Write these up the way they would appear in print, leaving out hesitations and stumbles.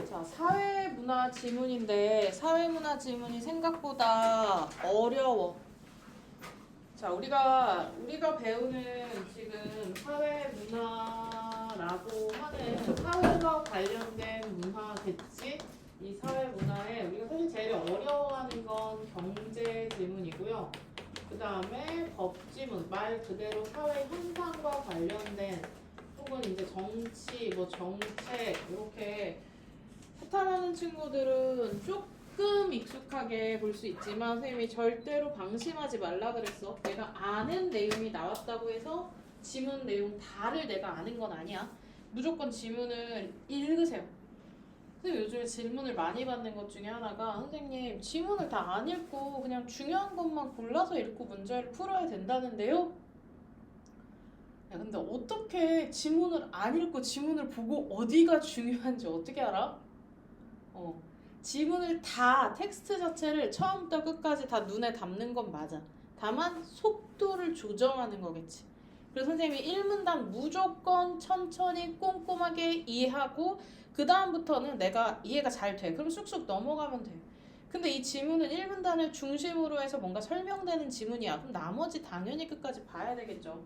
자, 사회문화 지문인데 사회문화 지문이 생각보다 어려워. 자, 우리가 배우는 지금 사회문화라고 하는 사회와 관련된 문화겠지? 이 사회문화에 우리가 사실 제일 어려워하는 건 경제 지문이고요. 그 다음에 법 지문, 말 그대로 사회 현상과 관련된 혹은 이제 정치, 뭐 정책 이렇게 사탐하는 친구들은 조금 익숙하게 볼 수 있지만 선생님이 절대로 방심하지 말라 그랬어. 내가 아는 내용이 나왔다고 해서 지문 내용 다를 내가 아는 건 아니야. 무조건 지문을 읽으세요. 선생님 요즘에 질문을 많이 받는 것 중에 하나가 선생님 지문을 다 안 읽고 그냥 중요한 것만 골라서 읽고 문제를 풀어야 된다는데요? 야, 근데 어떻게 지문을 안 읽고 지문을 보고 어디가 중요한지 어떻게 알아? 지문을 다 텍스트 자체를 처음부터 끝까지 다 눈에 담는 건 맞아. 다만 속도를 조정하는 거겠지. 그래서 선생님이 1문단 무조건 천천히 꼼꼼하게 이해하고 그 다음부터는 내가 이해가 잘 돼. 그럼 쑥쑥 넘어가면 돼. 근데 이 지문은 1문단을 중심으로 해서 뭔가 설명되는 지문이야. 그럼 나머지 당연히 끝까지 봐야 되겠죠.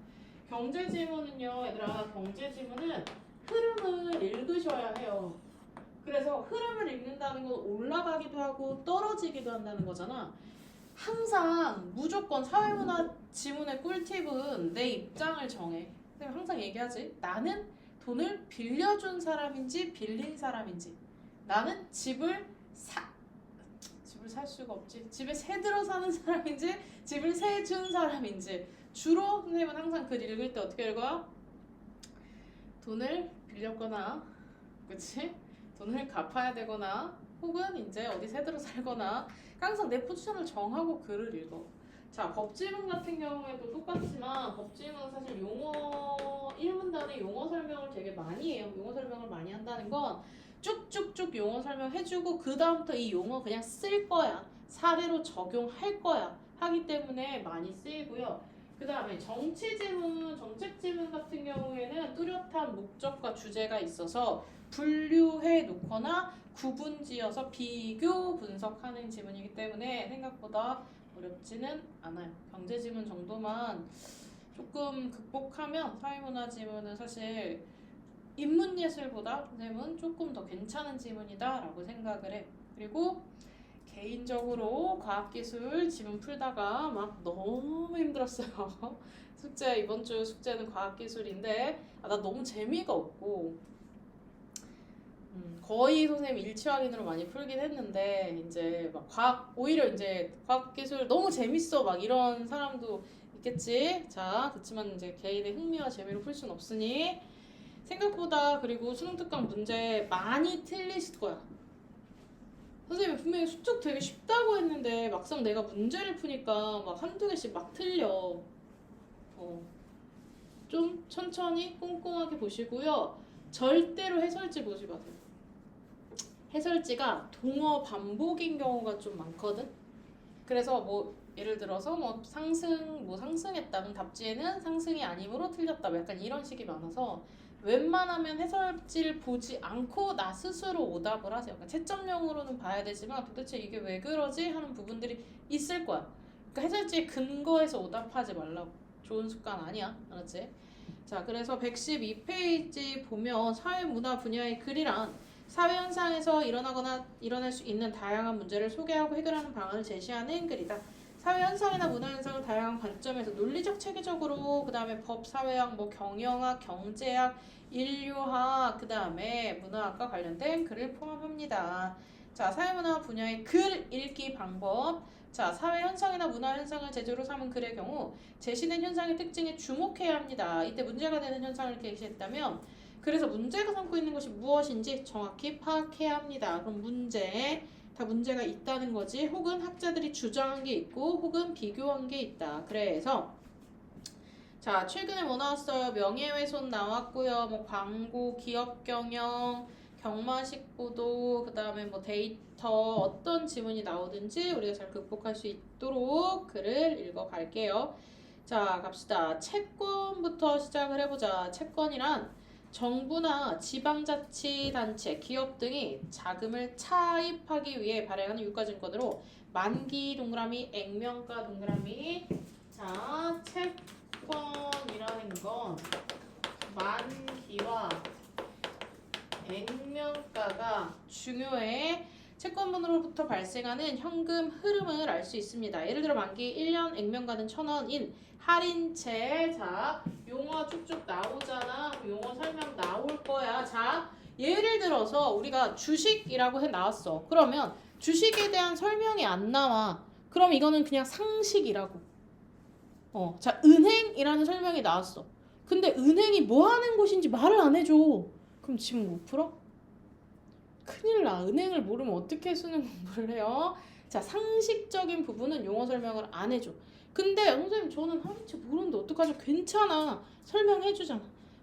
경제 지문은요, 얘들아, 경제 지문은 흐름을 읽으셔야 해요. 그래서 흐름을 읽는다는 건 올라가기도 하고 떨어지기도 한다는 거잖아. 항상 무조건 사회문화 지문의 꿀팁은 내 입장을 정해. 내가 항상 얘기하지. 나는 돈을 빌려준 사람인지 빌린 사람인지. 나는 집을 살 수가 없지. 집에 새 들어 사는 사람인지 집을 새 준 사람인지. 주로 선생님은 항상 글 읽을 때 어떻게 읽어요? 돈을 빌렸거나, 그치? 돈을 갚아야 되거나 혹은 이제 어디 새 들어 살거나 항상 내 포지션을 정하고 글을 읽어. 자, 법지문 같은 경우에도 똑같지만 법지문은 사실 용어 1문단에 용어 설명을 되게 많이 해요. 용어 설명을 많이 한다는 건 쭉쭉쭉 용어 설명해주고 그 다음부터 이 용어 그냥 쓸 거야. 사례로 적용할 거야. 하기 때문에 많이 쓰이고요. 그 다음에 정치지문, 정책지문 같은 경우에는 뚜렷한 목적과 주제가 있어서 분류해 놓거나 구분지어서 비교 분석하는 지문이기 때문에 생각보다 어렵지는 않아요. 경제지문 정도만 조금 극복하면 사회문화 지문은 사실 인문예술보다 선생님은 조금 더 괜찮은 지문이다 라고 생각을 해. 그리고 개인적으로 과학기술 지문 풀다가 막 너무 힘들었어요. 숙제 이번 주 숙제는 과학기술인데 나 너무 재미가 없고 거의 선생님 일치 확인으로 많이 풀긴 했는데 이제 막 오히려 이제 과학기술 너무 재밌어 막 이런 사람도 있겠지. 자, 그렇지만 이제 개인의 흥미와 재미로 풀 수는 없으니 생각보다 그리고 수능 특강 문제 많이 틀리실 거야. 선생님이 분명히 수특 되게 쉽다고 했는데 막상 내가 문제를 푸니까 막 한두 개씩 막 틀려. 좀 천천히 꼼꼼하게 보시고요. 절대로 해설지 보지 마세요. 해설지가 동어 반복인 경우가 좀 많거든. 그래서 뭐 예를 들어서 뭐 상승했다. 그럼 답지에는 상승이 아니므로 틀렸다. 약간 이런 식이 많아서 웬만하면 해설지를 보지 않고 나 스스로 오답을 하세요. 그러니까 채점용으로는 봐야 되지만 도대체 이게 왜 그러지 하는 부분들이 있을 거야. 그러니까 해설지에 근거해서 오답하지 말라고. 좋은 습관 아니야. 알았지? 자, 그래서 112페이지 보면 사회문화 분야의 글이란 사회현상에서 일어나거나 일어날 수 있는 다양한 문제를 소개하고 해결하는 방안을 제시하는 글이다. 사회현상이나 문화현상을 다양한 관점에서 논리적, 체계적으로 그 다음에 법, 사회학, 뭐 경영학, 경제학, 인류학, 그 다음에 문화학과 관련된 글을 포함합니다. 자, 사회문화 분야의 글 읽기 방법. 자, 사회현상이나 문화현상을 제조로 삼은 글의 경우 제시된 현상의 특징에 주목해야 합니다. 이때 문제가 되는 현상을 제시했다면 그래서 문제가 삼고 있는 것이 무엇인지 정확히 파악해야 합니다. 그럼 다 문제가 있다는 거지. 혹은 학자들이 주장한 게 있고 혹은 비교한 게 있다. 그래서 자, 최근에 뭐 나왔어요? 명예훼손 나왔고요. 뭐 광고, 기업 경영, 경마식 보도, 그 다음에 뭐 데이터 어떤 지문이 나오든지 우리가 잘 극복할 수 있도록 글을 읽어갈게요. 자, 갑시다. 채권부터 시작을 해보자. 채권이란 정부나 지방자치단체, 기업 등이 자금을 차입하기 위해 발행하는 유가증권으로 만기 동그라미, 액면가 동그라미. 자, 채권이라는 건 만기와 액면가가 중요해. 채권분으로부터 발생하는 현금 흐름을 알 수 있습니다. 예를 들어 만기 1년 액면가는 1,000원인 할인채. 자, 용어 쭉쭉 나오잖아. 용어 설명 나올 거야. 자, 예를 들어서 우리가 주식이라고 해 나왔어. 그러면 주식에 대한 설명이 안 나와. 그럼 이거는 그냥 상식이라고. 자, 은행이라는 설명이 나왔어. 근데 은행이 뭐 하는 곳인지 말을 안 해줘. 그럼 지금 못 풀어? 큰일 나. 은행을 모르면 어떻게 수능 공부를 해요? 자, 상식적인 부분은 용어 설명을 안 해줘. 근데 선생님 저는 할인채 모르는데 어떡하죠? 괜찮아. 설명해주잖아.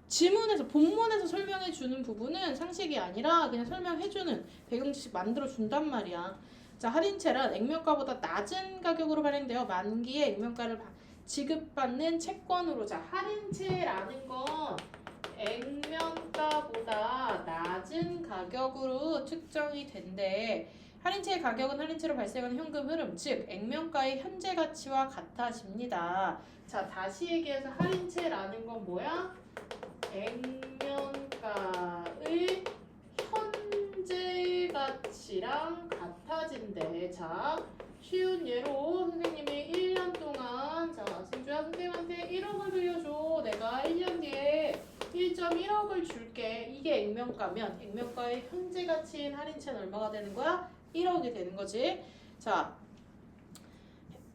지문에서 본문에서 설명해주는 부분은 상식이 아니라 그냥 설명해주는 배경지식 만들어준단 말이야. 자, 할인채란 액면가보다 낮은 가격으로 발행되어 만기의 액면가를 지급받는 채권으로. 자, 할인채라는 건 액면가보다 낮은 가격으로 측정이 된대. 할인채의 가격은 할인채로 발생하는 현금 흐름, 즉 액면가의 현재 가치와 같아집니다. 자, 다시 얘기해서 할인채라는 건 뭐야? 액면가의 현재 가치랑 같아진대. 자, 쉬운 예로 선생님이 1년 동안, 자, 승주야 선생님한테 1억을 빌려줘. 내가 1년 뒤에 1.1억을 줄게. 이게 액면가면 액면가의 현재 가치인 할인채는 얼마가 되는 거야? 1억이 되는 거지. 자,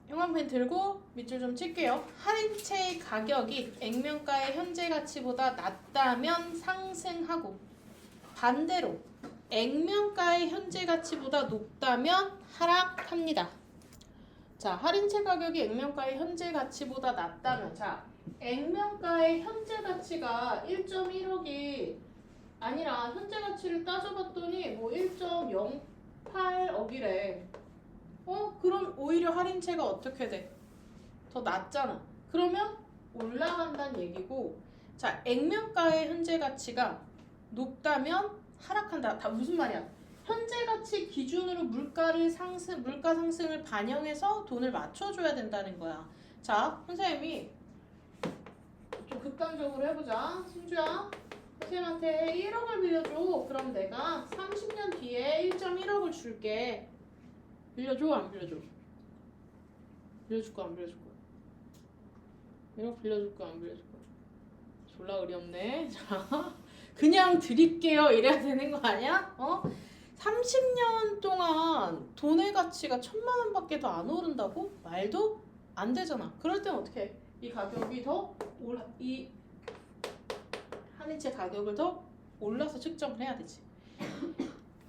형광펜 들고 밑줄 좀 칠게요. 할인채의 가격이 액면가의 현재 가치보다 낮다면 상승하고, 반대로 액면가의 현재 가치보다 높다면 하락합니다. 자, 할인채 가격이 액면가의 현재 가치보다 낮다면, 자, 액면가의 현재 가치가 1.1억이 아니라 현재 가치를 따져봤더니 뭐 1.08억이래. 그럼 오히려 할인채가 어떻게 돼? 더 낮잖아. 그러면 올라간다는 얘기고, 자, 액면가의 현재 가치가 높다면 하락한다. 다 무슨 말이야? 현재 가치 기준으로 물가 상승을 반영해서 돈을 맞춰줘야 된다는 거야. 자, 선생님이 좀 극단적으로 해보자. 승주야, 선생님한테 1억을 빌려줘. 그럼 내가 30년 뒤에 1.1억을 줄게. 빌려줘, 안 빌려줘? 빌려줄 거야, 안 빌려줄 거야? 1억 빌려줄 거야, 안 빌려줄 거야? 졸라 의리 없네. 자, 그냥 드릴게요. 이래야 되는 거 아니야? 30년 동안 돈의 가치가 1,000만 원밖에 더 안 오른다고? 말도 안 되잖아. 그럴 땐 어떻게 해? 이 가격이 이 할인채 가격을 더 올라서 측정을 해야 되지.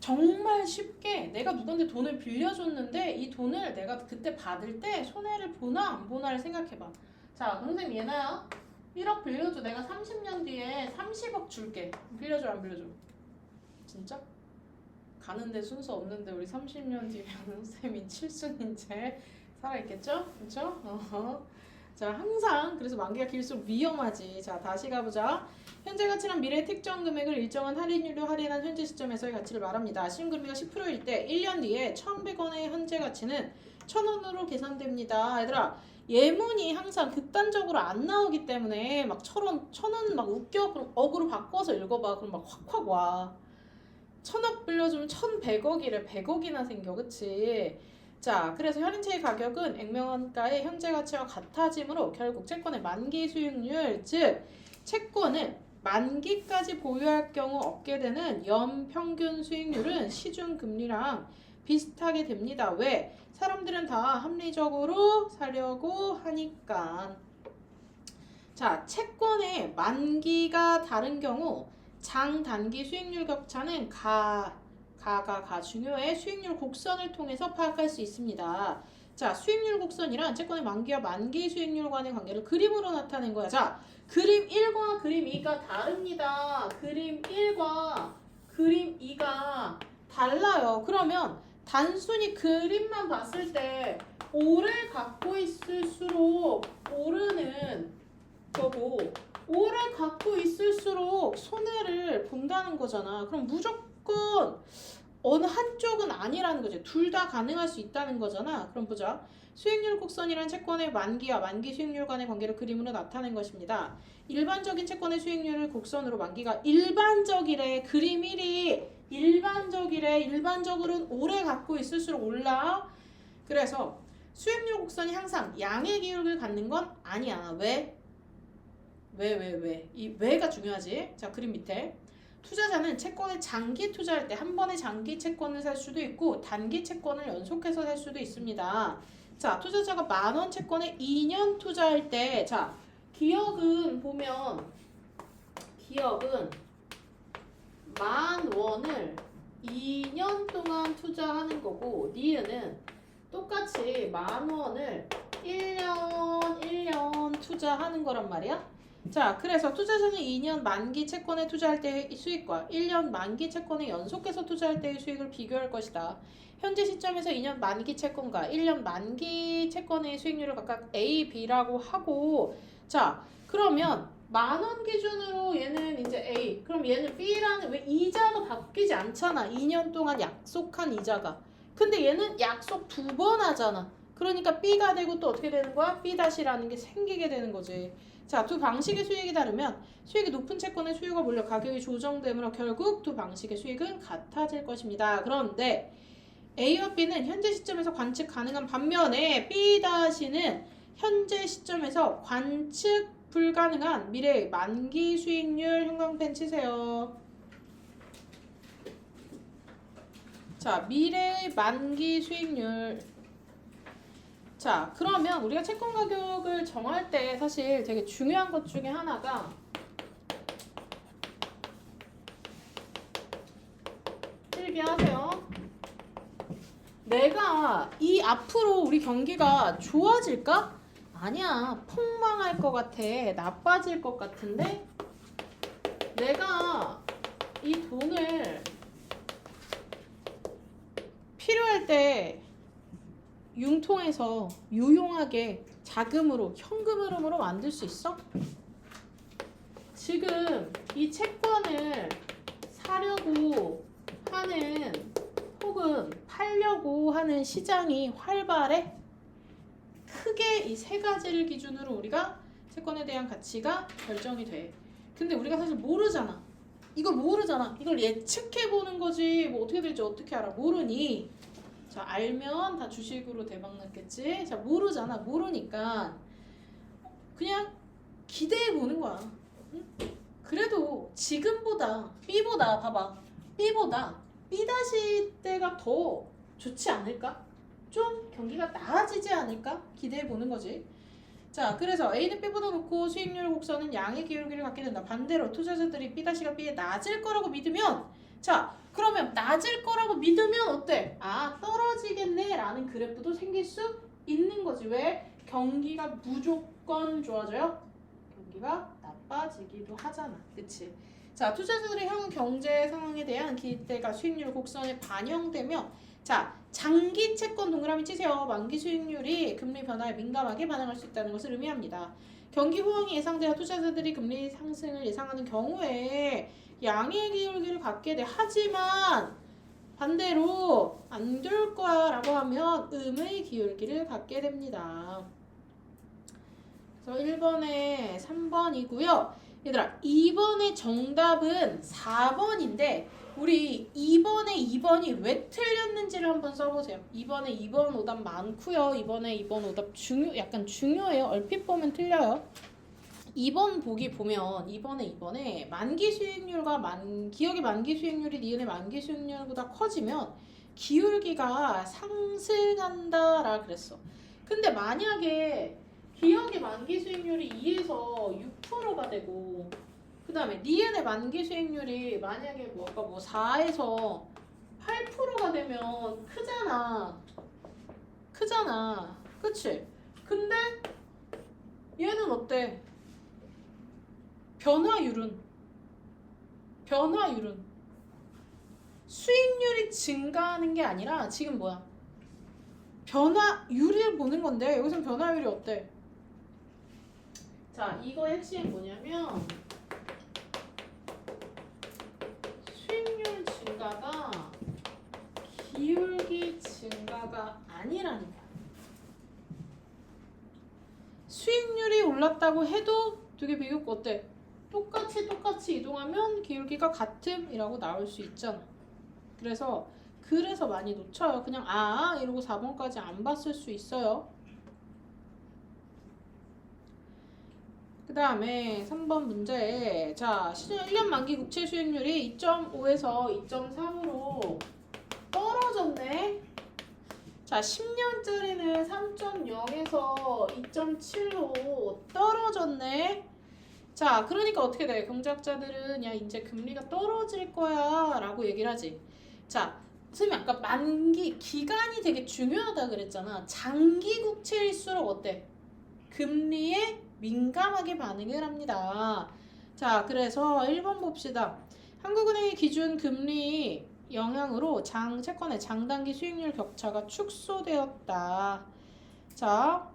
정말 쉽게 내가 누구한테 돈을 빌려줬는데 이 돈을 내가 그때 받을 때 손해를 보나 안 보나를 생각해봐. 자, 선생님 얘나야, 1억 빌려줘. 내가 30년 뒤에 30억 줄게. 빌려줘, 안 빌려줘? 진짜? 가는데 순서 없는데 우리 30년 뒤에 선생님이 7순인제 살아있겠죠? 그렇죠? 자, 항상 그래서 만기가 길수록 위험하지. 자, 다시 가보자. 현재 가치란 미래의 특정 금액을 일정한 할인율로 할인한 현재 시점에서의 가치를 말합니다. 시중금리가 10%일 때 1년 뒤에 1,100원의 현재 가치는 1,000원으로 계산됩니다. 얘들아, 예문이 항상 극단적으로 안 나오기 때문에 막 1,000원 막 웃겨. 그럼 억으로 바꿔서 읽어봐. 그럼 막 확확 와. 1,000억 빌려주면 1,100억이래. 100억이나 생겨. 그치? 자, 그래서 할인채의 가격은 액면가의 현재 가치와 같아지므로 결국 채권의 만기 수익률, 즉 채권을 만기까지 보유할 경우 얻게 되는 연평균 수익률은 시중금리랑 비슷하게 됩니다. 왜? 사람들은 다 합리적으로 사려고 하니까. 자, 채권의 만기가 다른 경우 장단기 수익률 격차는 중요해. 수익률 곡선을 통해서 파악할 수 있습니다. 자, 수익률 곡선이란 채권의 만기와 만기 수익률 간의 관계를 그림으로 나타낸 거야. 자, 그림 1과 그림 2가 다릅니다. 그림 1과 그림 2가 달라요. 그러면 단순히 그림만 봤을 때 오래 갖고 있을수록 오르는 거고 오래 갖고 있을수록 손해를 본다는 거잖아. 그럼 무조건 어느 한쪽은 아니라는 거지. 둘 다 가능할 수 있다는 거잖아. 그럼 보자. 수익률 곡선이란 채권의 만기와 만기 수익률 간의 관계를 그림으로 나타낸 것입니다. 일반적인 채권의 수익률을 곡선으로 만기가 일반적이래. 그림 1이 일반적이래. 일반적으로는 오래 갖고 있을수록 올라. 그래서 수익률 곡선이 항상 양의 기울기를 갖는 건 아니야. 왜? 이 왜가 중요하지. 자, 그림 밑에. 투자자는 채권에 장기 투자할 때 한 번에 장기 채권을 살 수도 있고 단기 채권을 연속해서 살 수도 있습니다. 자, 투자자가 10,000원 채권에 2년 투자할 때, 자, 기억은 보면 기억은 10,000원을 2년 동안 투자하는 거고 니은은 똑같이 10,000원을 1년 투자하는 거란 말이야. 자, 그래서 투자자는 2년 만기 채권에 투자할 때의 수익과 1년 만기 채권에 연속해서 투자할 때의 수익을 비교할 것이다. 현재 시점에서 2년 만기 채권과 1년 만기 채권의 수익률을 각각 A, B라고 하고, 자, 그러면 10,000원 기준으로 얘는 이제 A, 그럼 얘는 B라는, 왜 이자가 바뀌지 않잖아. 2년 동안 약속한 이자가. 근데 얘는 약속 2번 하잖아. 그러니까 B가 되고 또 어떻게 되는 거야? B-라는 게 생기게 되는 거지. 자, 두 방식의 수익이 다르면 수익이 높은 채권의 수요가 몰려 가격이 조정되므로 결국 두 방식의 수익은 같아질 것입니다. 그런데 A와 B는 현재 시점에서 관측 가능한 반면에 B-는 현재 시점에서 관측 불가능한 미래의 만기 수익률 형광펜 치세요. 자, 미래의 만기 수익률. 자, 그러면 우리가 채권 가격을 정할 때 사실 되게 중요한 것 중에 하나가 실비하세요. 내가 이 앞으로 우리 경기가 좋아질까? 아니야. 폭망할 것 같아. 나빠질 것 같은데 내가 이 돈을 필요할 때 융통해서 유용하게 자금으로 현금 흐름으로 만들 수 있어? 지금 이 채권을 사려고 하는 혹은 팔려고 하는 시장이 활발해? 크게 이 세 가지를 기준으로 우리가 채권에 대한 가치가 결정이 돼. 근데 우리가 사실 모르잖아. 이걸 모르잖아. 이걸 예측해 보는 거지. 뭐 어떻게 될지 어떻게 알아? 모르니. 자, 알면 다 주식으로 대박 났겠지. 자, 모르잖아. 모르니까 그냥 기대해 보는 거야. 응? 그래도 지금보다 B보다 봐봐. B보다 B 때가 더 좋지 않을까? 좀 경기가 나아지지 않을까? 기대해 보는 거지. 자, 그래서 A는 B보다 높고 수익률 곡선은 양의 기울기를 갖게 된다. 반대로 투자자들이 B가 B에 낮을 거라고 믿으면, 자, 그러면 낮을 거라고 믿으면 어때? 아, 떨어지겠네 라는 그래프도 생길 수 있는 거지. 왜? 경기가 무조건 좋아져요? 경기가 나빠지기도 하잖아. 그치? 자, 투자자들의 향후 경제 상황에 대한 기대가 수익률 곡선에 반영되며, 자, 장기 채권 동그라미 치세요. 만기 수익률이 금리 변화에 민감하게 반응할 수 있다는 것을 의미합니다. 경기 호황이 예상되어 투자자들이 금리 상승을 예상하는 경우에 양의 기울기를 갖게 돼. 하지만 반대로 안 될 거야 라고 하면 음의 기울기를 갖게 됩니다. 그래서 1번에 3번이고요. 얘들아, 2번의 정답은 4번인데 우리 2번에 2번이 왜 틀렸는지를 한번 써보세요. 2번에 2번 오답 많고요. 2번에 2번 오답 약간 중요해요. 얼핏 보면 틀려요. 2번 보기 보면 2번에 만기 수익률과 기억의 만기 수익률이 니은의 만기 수익률보다 커지면 기울기가 상승한다라 그랬어. 근데 만약에 기억의 만기 수익률이 2에서 6%가 되고 그 다음에 니은의 만기 수익률이 만약에 뭐 4에서 8%가 되면 크잖아. 그치? 근데 얘는 어때? 변화율은 수익률이 증가하는 게 아니라 지금 뭐야? 변화율을 보는 건데 여기서는 변화율이 어때? 자, 이거 핵심이 뭐냐면 수익률 증가가 기울기 증가가 아니라는 거야. 수익률이 올랐다고 해도 되게 비교과 어때? 똑같이 이동하면 기울기가 같음이라고 나올 수 있잖아. 그래서 많이 놓쳐요. 그냥 이러고 4번까지 안 봤을 수 있어요. 그 다음에 3번 문제. 자, 1년 만기 국채 수익률이 2.5에서 2.3으로 떨어졌네. 자, 10년짜리는 3.0에서 2.7로 떨어졌네. 자, 그러니까 어떻게 돼? 경제학자들은 야, 이제 금리가 떨어질 거야 라고 얘기를 하지. 자, 선생님 아까 만기 기간이 되게 중요하다 그랬잖아. 장기 국채일수록 어때? 금리에 민감하게 반응을 합니다. 자, 그래서 1번 봅시다. 한국은행의 기준 금리 영향으로 채권의 장단기 수익률 격차가 축소되었다. 자,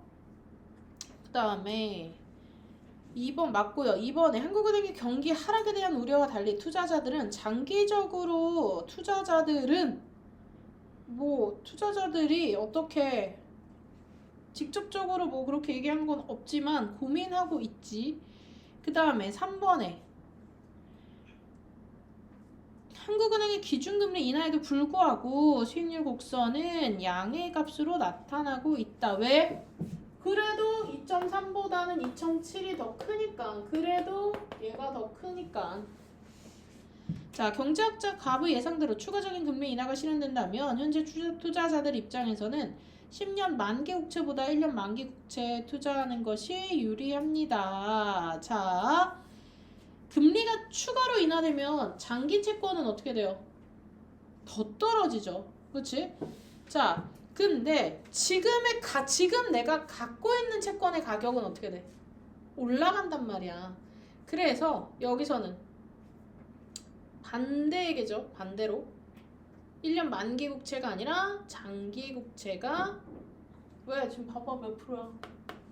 그 다음에 2번 맞고요. 2번에 한국은행의 경기 하락에 대한 우려와 달리 투자자들이 어떻게 직접적으로 뭐 그렇게 얘기한 건 없지만 고민하고 있지. 그 다음에 3번에 한국은행의 기준금리 인하에도 불구하고 수익률 곡선은 양의 값으로 나타나고 있다. 왜? 그래도 2.3보다는 2.7이 더 크니까. 그래도 얘가 더 크니까. 자, 경제학자 갑의 예상대로 추가적인 금리 인하가 실현된다면 현재 투자자들 입장에서는 10년 만기 국채보다 1년 만기 국채에 투자하는 것이 유리합니다. 자, 금리가 추가로 인하되면 장기 채권은 어떻게 돼요? 더 떨어지죠. 그렇지? 자, 근데 지금 내가 갖고 있는 채권의 가격은 어떻게 돼? 올라간단 말이야. 그래서 여기서는 반대 얘기죠. 반대로 1년 만기 국채가 아니라 장기 국채가 왜? 지금 봐봐 몇 프로야?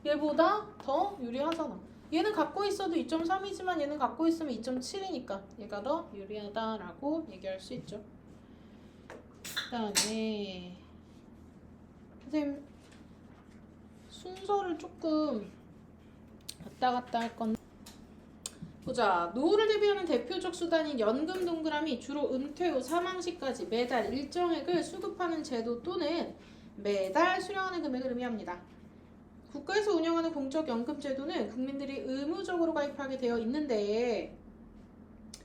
얘보다 더 유리하잖아. 얘는 갖고 있어도 2.3이지만 얘는 갖고 있으면 2.7이니까 얘가 더 유리하다라고 얘기할 수 있죠. 그 다음에 선생님 순서를 조금 왔다 갔다 할 건데 보자. 노후를 대비하는 대표적 수단인 연금 동그라미 주로 은퇴 후 사망 시까지 매달 일정액을 수급하는 제도 또는 매달 수령하는 금액을 의미합니다. 국가에서 운영하는 공적 연금 제도는 국민들이 의무적으로 가입하게 되어 있는데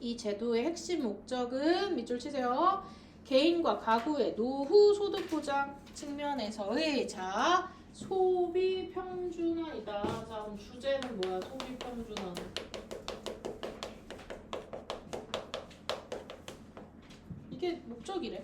이 제도의 핵심 목적은 밑줄 치세요. 개인과 가구의 노후 소득 보장 측면에서의 자 소비 평준화이다. 자, 그럼 주제는 뭐야? 소비 평준화. 이게 목적이래.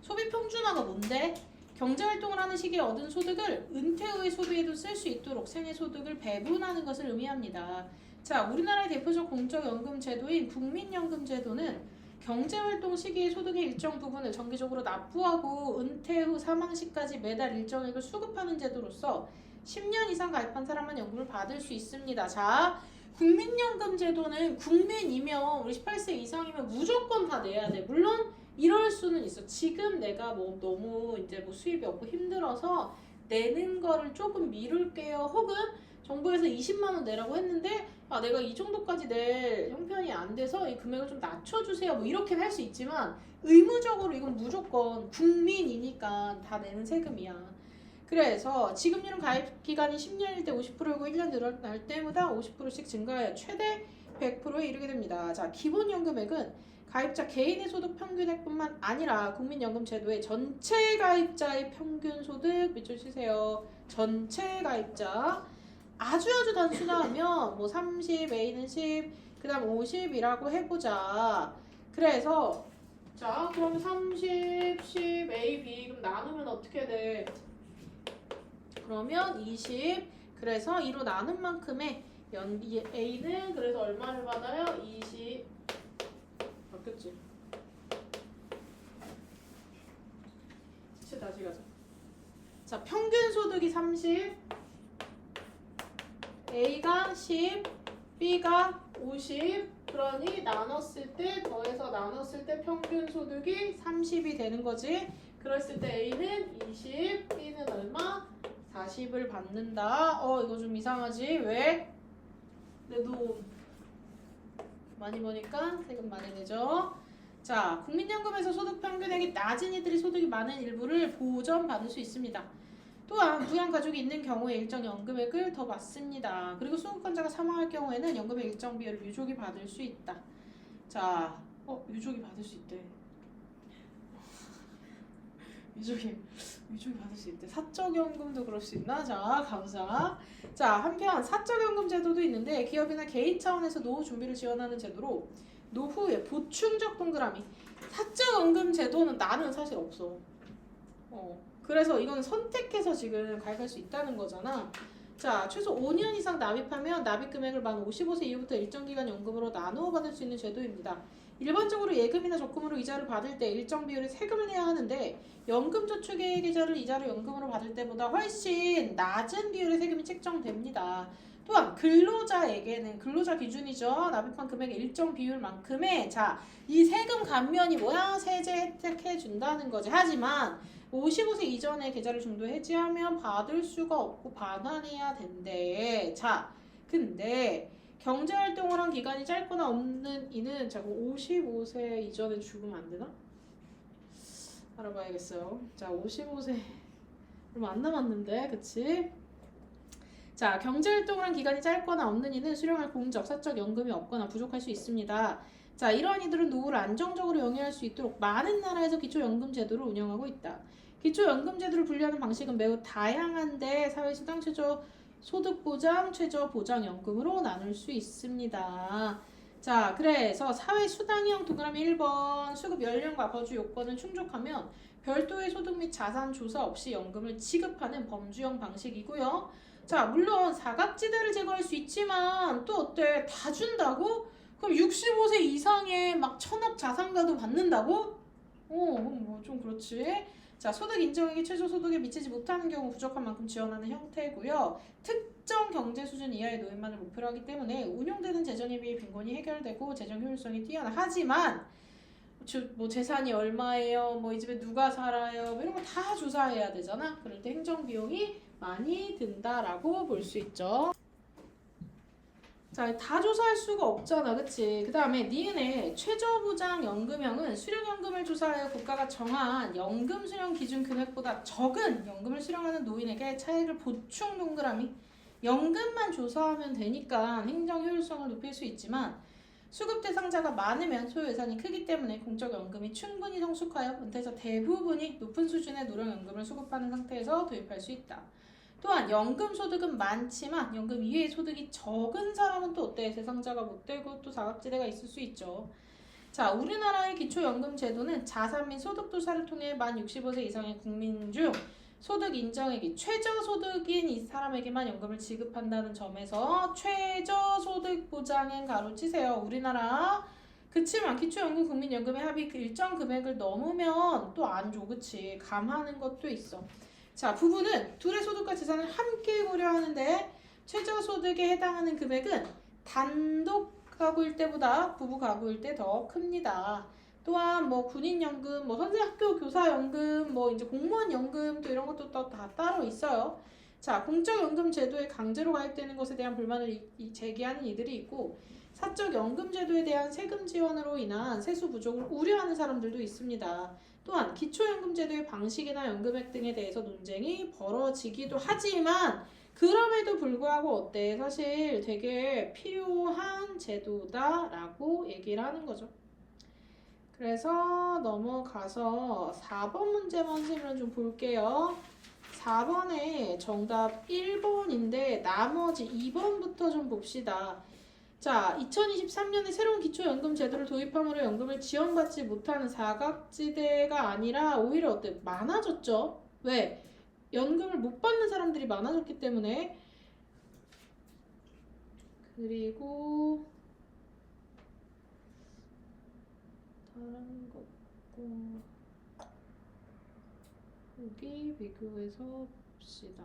소비 평준화가 뭔데? 경제활동을 하는 시기에 얻은 소득을 은퇴 후의 소비에도 쓸 수 있도록 생애 소득을 배분하는 것을 의미합니다. 자, 우리나라의 대표적 공적연금 제도인 국민연금 제도는 경제활동 시기의 소득의 일정 부분을 정기적으로 납부하고 은퇴 후 사망 시까지 매달 일정액을 수급하는 제도로서 10년 이상 가입한 사람만 연금을 받을 수 있습니다. 자, 국민연금 제도는 국민이면 우리 18세 이상이면 무조건 다 내야 돼. 물론 이럴 수는 있어. 지금 내가 뭐 너무 이제 뭐 수입이 없고 힘들어서 내는 거를 조금 미룰게요. 혹은 정부에서 20만 원 내라고 했는데 내가 이 정도까지 낼 형편이 안 돼서 이 금액을 좀 낮춰주세요. 뭐 이렇게 할 수 있지만 의무적으로 이건 무조건 국민이니까 다 내는 세금이야. 그래서 지급률은 가입 기간이 10년일 때 50%이고 1년 늘어날 때마다 50%씩 증가해 최대 100%에 이르게 됩니다. 자, 기본연금액은 가입자 개인의 소득 평균액뿐만 아니라 국민연금 제도의 전체 가입자의 평균 소득 밑줄 치세요. 전체 가입자 아주 단순하면 뭐 30, A는 10, 그 다음 50이라고 해보자. 그래서 자, 그럼 30, 10, A, B 그럼 나누면 어떻게 돼? 그러면 20. 그래서 2로 나눈 만큼의 A는 그래서 얼마를 받아요? 20. 바뀌었지? 다시 가자. 자, 평균 소득이 30. A가 10, B가 50. 그러니 나눴을 때 더해서 나눴을 때 평균 소득이 30이 되는 거지. 그랬을 때 A는 20, B는 얼마? 40을 받는다. 이거 좀 이상하지? 왜? 그래도 많이 버니까 세금 많이 내죠. 자, 국민연금에서 소득 평균액이 낮은 이들이 소득이 많은 일부를 보전받을 수 있습니다. 또한 부양가족이 있는 경우에 일정 연금액을 더 받습니다. 그리고 수급권자가 사망할 경우에는 연금의 일정 비율을 유족이 받을 수 있다. 자, 유족이 받을 수 있대. 유족이 받을 수 있대. 사적연금도 그럴 수 있나? 자, 감사. 자, 한편 사적연금 제도도 있는데 기업이나 개인 차원에서 노후 준비를 지원하는 제도로 노후에 보충적 동그라미. 사적연금 제도는 나는 사실 없어. 그래서 이건 선택해서 지금 가입할 수 있다는 거잖아. 자, 최소 5년 이상 납입하면 납입 금액을 만 55세 이후부터 일정 기간 연금으로 나누어 받을 수 있는 제도입니다. 일반적으로 예금이나 적금으로 이자를 받을 때 일정 비율의 세금을 내야 하는데 연금저축계획 이자를 연금으로 받을 때보다 훨씬 낮은 비율의 세금이 책정됩니다. 또한 근로자에게는 근로자 기준이죠. 납입한 금액의 일정 비율만큼의 이 세금 감면이 뭐야? 세제 혜택해 준다는 거지. 하지만 55세 이전에 계좌를 중도 해지하면 받을 수가 없고 반환해야 된대. 근데 경제활동을 한 기간이 짧거나 없는 이는 55세 이전에 죽으면 안 되나? 알아봐야겠어요. 55세 얼마 안 남았는데, 그치? 자, 경제활동을 한 기간이 짧거나 없는 이는 수령할 공적, 사적 연금이 없거나 부족할 수 있습니다. 자, 이러한 이들은 노후를 안정적으로 영위할 수 있도록 많은 나라에서 기초연금 제도를 운영하고 있다. 기초연금 제도를 분류하는 방식은 매우 다양한데 사회수당, 최저소득보장, 최저보장연금으로 나눌 수 있습니다. 자, 그래서 사회수당형 동그라미 1번 수급 연령과 거주 요건을 충족하면 별도의 소득 및 자산 조사 없이 연금을 지급하는 범주형 방식이고요. 자, 물론 사각지대를 제거할 수 있지만 또 어때? 다 준다고? 그럼 65세 이상의 막 천억 자산가도 받는다고? 뭐 좀 그렇지. 자, 소득 인정액이 최저 소득에 미치지 못하는 경우 부족한 만큼 지원하는 형태고요. 특정 경제 수준 이하의 노인만을 목표로 하기 때문에 운용되는 재정에 비해 빈곤이 해결되고 재정 효율성이 뛰어나. 하지만 뭐 재산이 얼마예요? 뭐 이 집에 누가 살아요? 뭐 이런 거 다 조사해야 되잖아. 그럴 때 행정 비용이 많이 든다라고 볼 수 있죠. 자, 다 조사할 수가 없잖아, 그치? 그 다음에 니은의 최저보장연금형은 수령연금을 조사하여 국가가 정한 연금 수령 기준 금액보다 적은 연금을 수령하는 노인에게 차액을 보충 동그라미. 연금만 조사하면 되니까 행정 효율성을 높일 수 있지만 수급 대상자가 많으면 소요 예산이 크기 때문에 공적 연금이 충분히 성숙하여 은퇴자 대부분이 높은 수준의 노령연금을 수급하는 상태에서 도입할 수 있다. 또한 연금 소득은 많지만 연금 이외의 소득이 적은 사람은 또 어때? 대상자가 못 되고 또 사각지대가 있을 수 있죠. 자, 우리나라의 기초연금 제도는 자산 및 소득 조사를 통해 만 65세 이상의 국민 중 소득 인정액이 최저소득인 이 사람에게만 연금을 지급한다는 점에서 최저소득 보장엔 가로치세요. 우리나라. 그치만 기초연금 국민연금의 합이 그 일정 금액을 넘으면 또 안 줘. 그치? 감하는 것도 있어. 자, 부부는 둘의 소득과 재산을 함께 고려하는데 최저소득에 해당하는 금액은 단독 가구일 때보다 부부 가구일 때 더 큽니다. 또한 뭐 군인연금, 뭐 선생학교 교사연금, 뭐 이제 공무원연금 또 이런 것도 또 다 따로 있어요. 자, 공적연금 제도에 강제로 가입되는 것에 대한 불만을 제기하는 이들이 있고 사적연금 제도에 대한 세금 지원으로 인한 세수 부족을 우려하는 사람들도 있습니다. 또한 기초연금 제도의 방식이나 연금액 등에 대해서 논쟁이 벌어지기도 하지만 그럼에도 불구하고 어때? 사실 되게 필요한 제도다라고 얘기를 하는 거죠. 그래서 넘어가서 4번 문제만 선생님은 좀 볼게요. 4번에 정답 1번인데 나머지 2번부터 좀 봅시다. 자, 2023년에 새로운 기초연금 제도를 도입함으로 연금을 지원받지 못하는 사각지대가 아니라 오히려 어때? 많아졌죠? 왜? 연금을 못 받는 사람들이 많아졌기 때문에. 그리고 다른 것도 여기 비교해서 봅시다.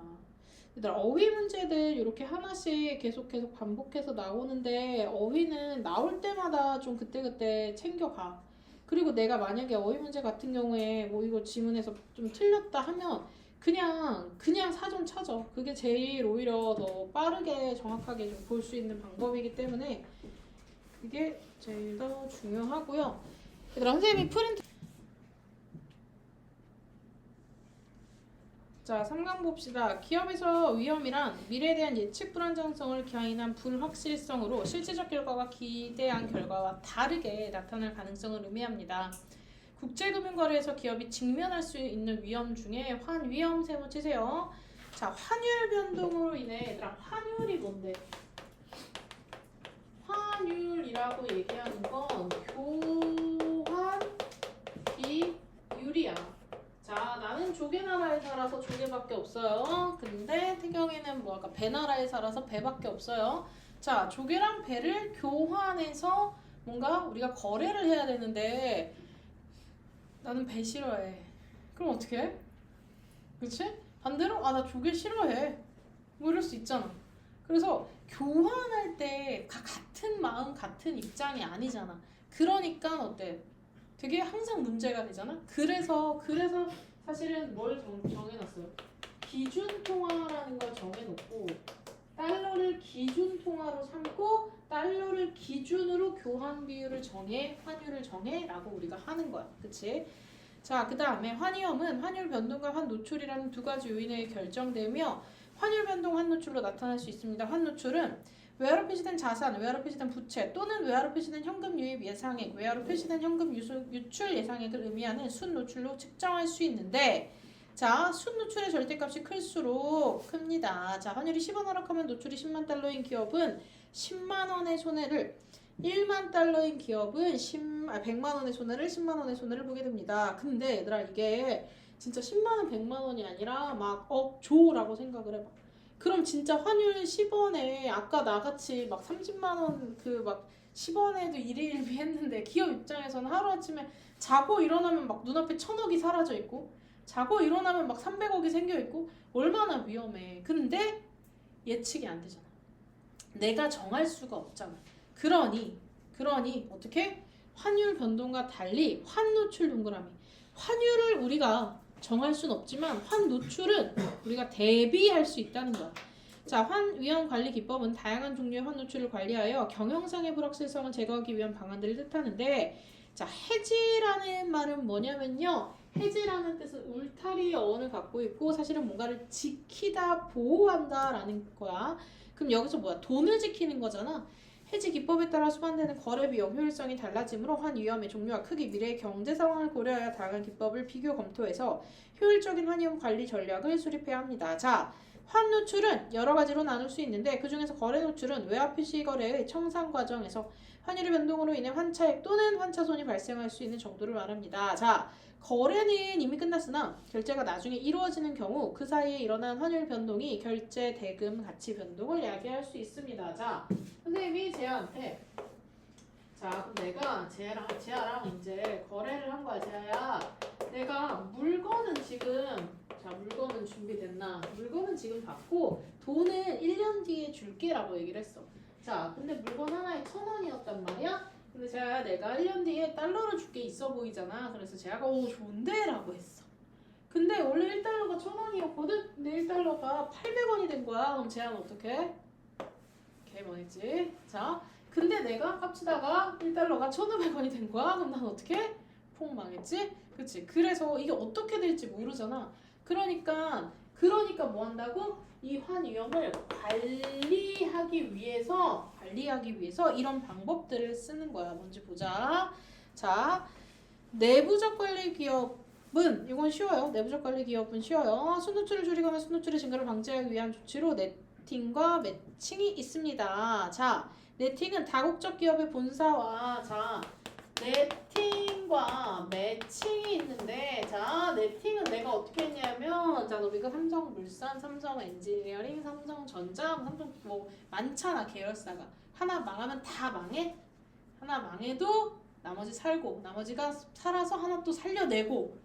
얘들아, 어휘 문제들 이렇게 하나씩 계속 반복해서 나오는데 어휘는 나올 때마다 좀 그때그때 챙겨가. 그리고 내가 만약에 어휘 문제 같은 경우에 뭐 이거 지문에서 좀 틀렸다 하면 그냥 사전 찾아. 그게 제일 오히려 더 빠르게 정확하게 좀 볼 수 있는 방법이기 때문에 그게 제일 더 중요하고요. 얘들아, 선생님이 프린트 자, 3강 봅시다. 기업에서 위험이란 미래에 대한 예측 불안정성을 기인한 불확실성으로 실질적 결과가 기대한 결과와 다르게 나타날 가능성을 의미합니다. 국제금융거래에서 기업이 직면할 수 있는 위험 중에 환위험 세모 치세요. 자, 환율 변동으로 인해 얘들아, 환율이 뭔데? 환율이라고 얘기하는 건 교환 비율이야. 자, 나는 조개나라에 살아서 조개밖에 없어요. 근데 태경이는 뭐 아까 배나라에 살아서 배밖에 없어요. 자, 조개랑 배를 교환해서 뭔가 우리가 거래를 해야 되는데 나는 배 싫어해. 그럼 어떻게 해? 그치? 반대로 나 조개 싫어해. 뭐 이럴 수 있잖아. 그래서 교환할 때 같은 마음 같은 입장이 아니잖아. 그러니까 어때? 되게 항상 문제가 되잖아. 그래서 사실은 뭘 정해놨어요? 기준 통화라는 걸 정해놓고 달러를 기준 통화로 삼고 달러를 기준으로 교환 비율을 정해, 환율을 정해라고 우리가 하는 거야. 그치? 자, 그 다음에 환위험은 환율 변동과 환 노출이라는 두 가지 요인에 의해 결정되며 환율 변동, 환 노출로 나타날 수 있습니다. 환 노출은 외화로 표시된 자산, 외화로 표시된 부채 또는 외화로 표시된 현금 유입 예상액, 외화로 표시된 현금 유출 예상액을 의미하는 순 노출로 측정할 수 있는데 자, 순 노출의 절대값이 클수록 큽니다. 자, 환율이 10원 하락하면 노출이 10만 달러인 기업은 10만 원의 손해를 1만 달러인 기업은 100만 원의 손해를 10만 원의 손해를 보게 됩니다. 근데 얘들아 이게 진짜 10만 원, 100만 원이 아니라 막 억조라고 생각을 해봐. 그럼 진짜 환율 10원에 아까 나같이 막 30만 원 그 막 10원에도 일희일비 했는데 기업 입장에서는 하루아침에 자고 일어나면 막 눈앞에 1,000억이 사라져 있고 자고 일어나면 막 300억이 생겨 있고 얼마나 위험해. 근데 예측이 안 되잖아. 내가 정할 수가 없잖아. 그러니 어떻게? 환율 변동과 달리 환 노출 동그라미. 환율을 우리가 정할 수는 없지만 환 노출은 우리가 대비할 수 있다는 거야. 자, 환 위험 관리 기법은 다양한 종류의 환 노출을 관리하여 경영상의 불확실성을 제거하기 위한 방안들을 뜻하는데 자, 해지라는 말은 뭐냐면요. 해지라는 뜻은 울타리 어원을 갖고 있고 사실은 뭔가를 지키다, 보호한다라는 거야. 그럼 여기서 뭐야? 돈을 지키는 거잖아. 해지 기법에 따라 수반되는 거래 비용 효율성이 달라지므로 환 위험의 종류와 크기, 미래의 경제 상황을 고려하여 다양한 기법을 비교 검토해서 효율적인 환 위험 관리 전략을 수립해야 합니다. 자, 환 노출은 여러 가지로 나눌 수 있는데 그 중에서 거래 노출은 외화 표시 거래의 청산 과정에서 환율의 변동으로 인해 환차액 또는 환차손이 발생할 수 있는 정도를 말합니다. 자, 거래는 이미 끝났으나 결제가 나중에 이루어지는 경우 그 사이에 일어난 환율 변동이 결제 대금 가치 변동을 야기할 수 있습니다. 자, 선생님이 재아한테 자, 그럼 내가 재아랑 이제 거래를 한 거야. 재아야, 내가 물건은 지금 물건은 준비됐나? 물건은 지금 받고 돈은 1년 뒤에 줄게라고 얘기를 했어. 자, 근데 물건 하나에 1,000원이었단 말이야? 근데 제가 내가 1년 뒤에 달러를 줄게 있어 보이잖아. 그래서 제가 좋은데? 라고 했어. 근데 원래 1달러가 1,000원이었거든? 근데 1달러가 800원이 된 거야. 그럼 제아는 어떡해? 개망했지. 자, 근데 내가 깝치다가 1달러가 1,500원이 된 거야. 그럼 난 어떡해? 폭 망했지? 그치? 그래서 이게 어떻게 될지 모르잖아. 그러니까 뭐 한다고? 이 환 위험을 관리하기 위해서 이런 방법들을 쓰는 거야. 뭔지 보자. 자, 내부적 관리 기업은 이건 쉬워요. 내부적 관리 기업은 쉬워요. 순노출을 줄이거나 순노출의 증가를 방지하기 위한 조치로 네팅과 매칭이 있습니다. 자, 네팅은 다국적 기업의 본사와 네팅과 매칭이 있는데 자, 네팅은 내가 어떻게 했냐면 자, 우리가 삼성물산, 삼성엔지니어링, 삼성전자, 삼성 뭐 많잖아 계열사가. 하나 망하면 다 망해? 하나 망해도 나머지 살고 나머지가 살아서 하나 또 살려내고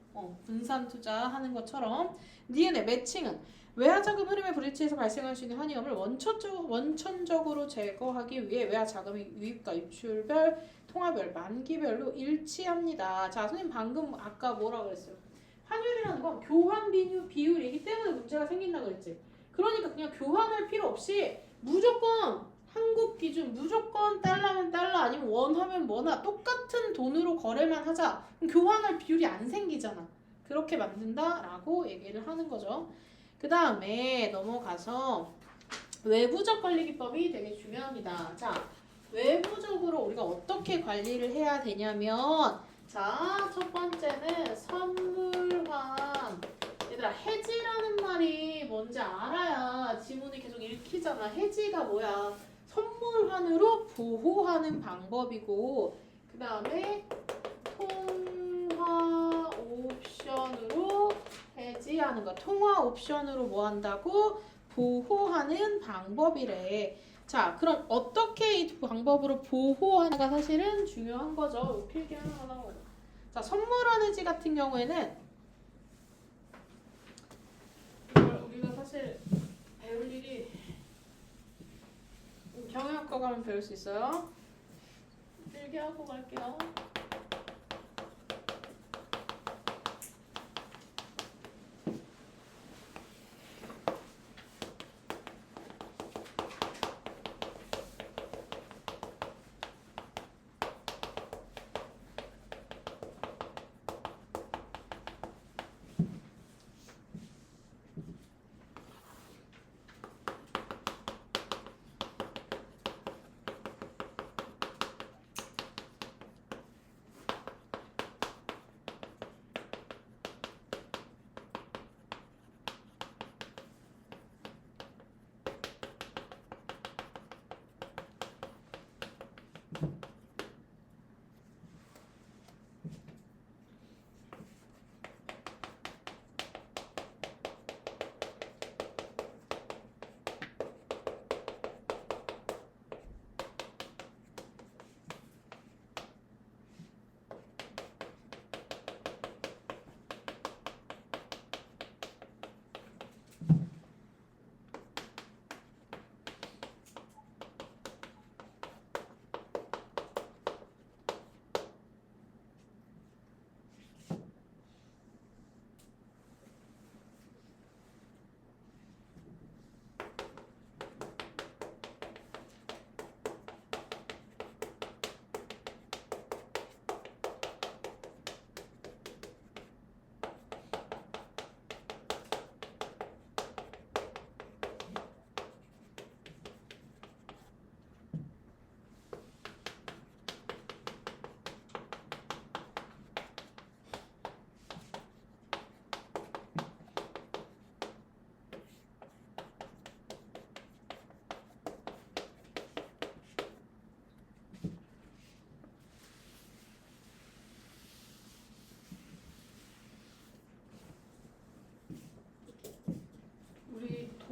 분산 투자하는 것처럼 니은의 매칭은 외화자금 흐름의 불일치에서 발생할 수 있는 환위험을 원천적으로 제거하기 위해 외화자금의 유입과 유출별, 통화별, 만기별로 일치합니다. 자, 선생님 방금 아까 뭐라 그랬어요? 환율이라는 건 교환 비율이기 때문에 문제가 생긴다 그랬지. 그러니까 그냥 교환할 필요 없이 무조건 한국 기준 무조건 달러면 달러 아니면 원 하면 원화 똑같은 돈으로 거래만 하자. 그럼 교환할 비율이 안 생기잖아. 그렇게 만든다라고 얘기를 하는 거죠. 그 다음에 넘어가서 외부적 관리 기법이 되게 중요합니다. 자, 외부적으로 우리가 어떻게 관리를 해야 되냐면 자, 첫 번째는 선물환. 얘들아, 해지라는 말이 뭔지 알아야 지문이 계속 읽히잖아. 해지가 뭐야? 선물환으로 보호하는 방법이고 그 다음에 통화 옵션으로 해지하는 거. 통화 옵션으로 뭐 한다고? 보호하는 방법이래. 자, 그럼 어떻게 이 방법으로 보호하는가 사실은 중요한 거죠. 필기 하나만 하는 거죠. 자, 선물환 해지 같은 경우에는 이걸 우리가 사실 배울 일이 경영학과 가면 배울 수 있어요. 필기하고 갈게요.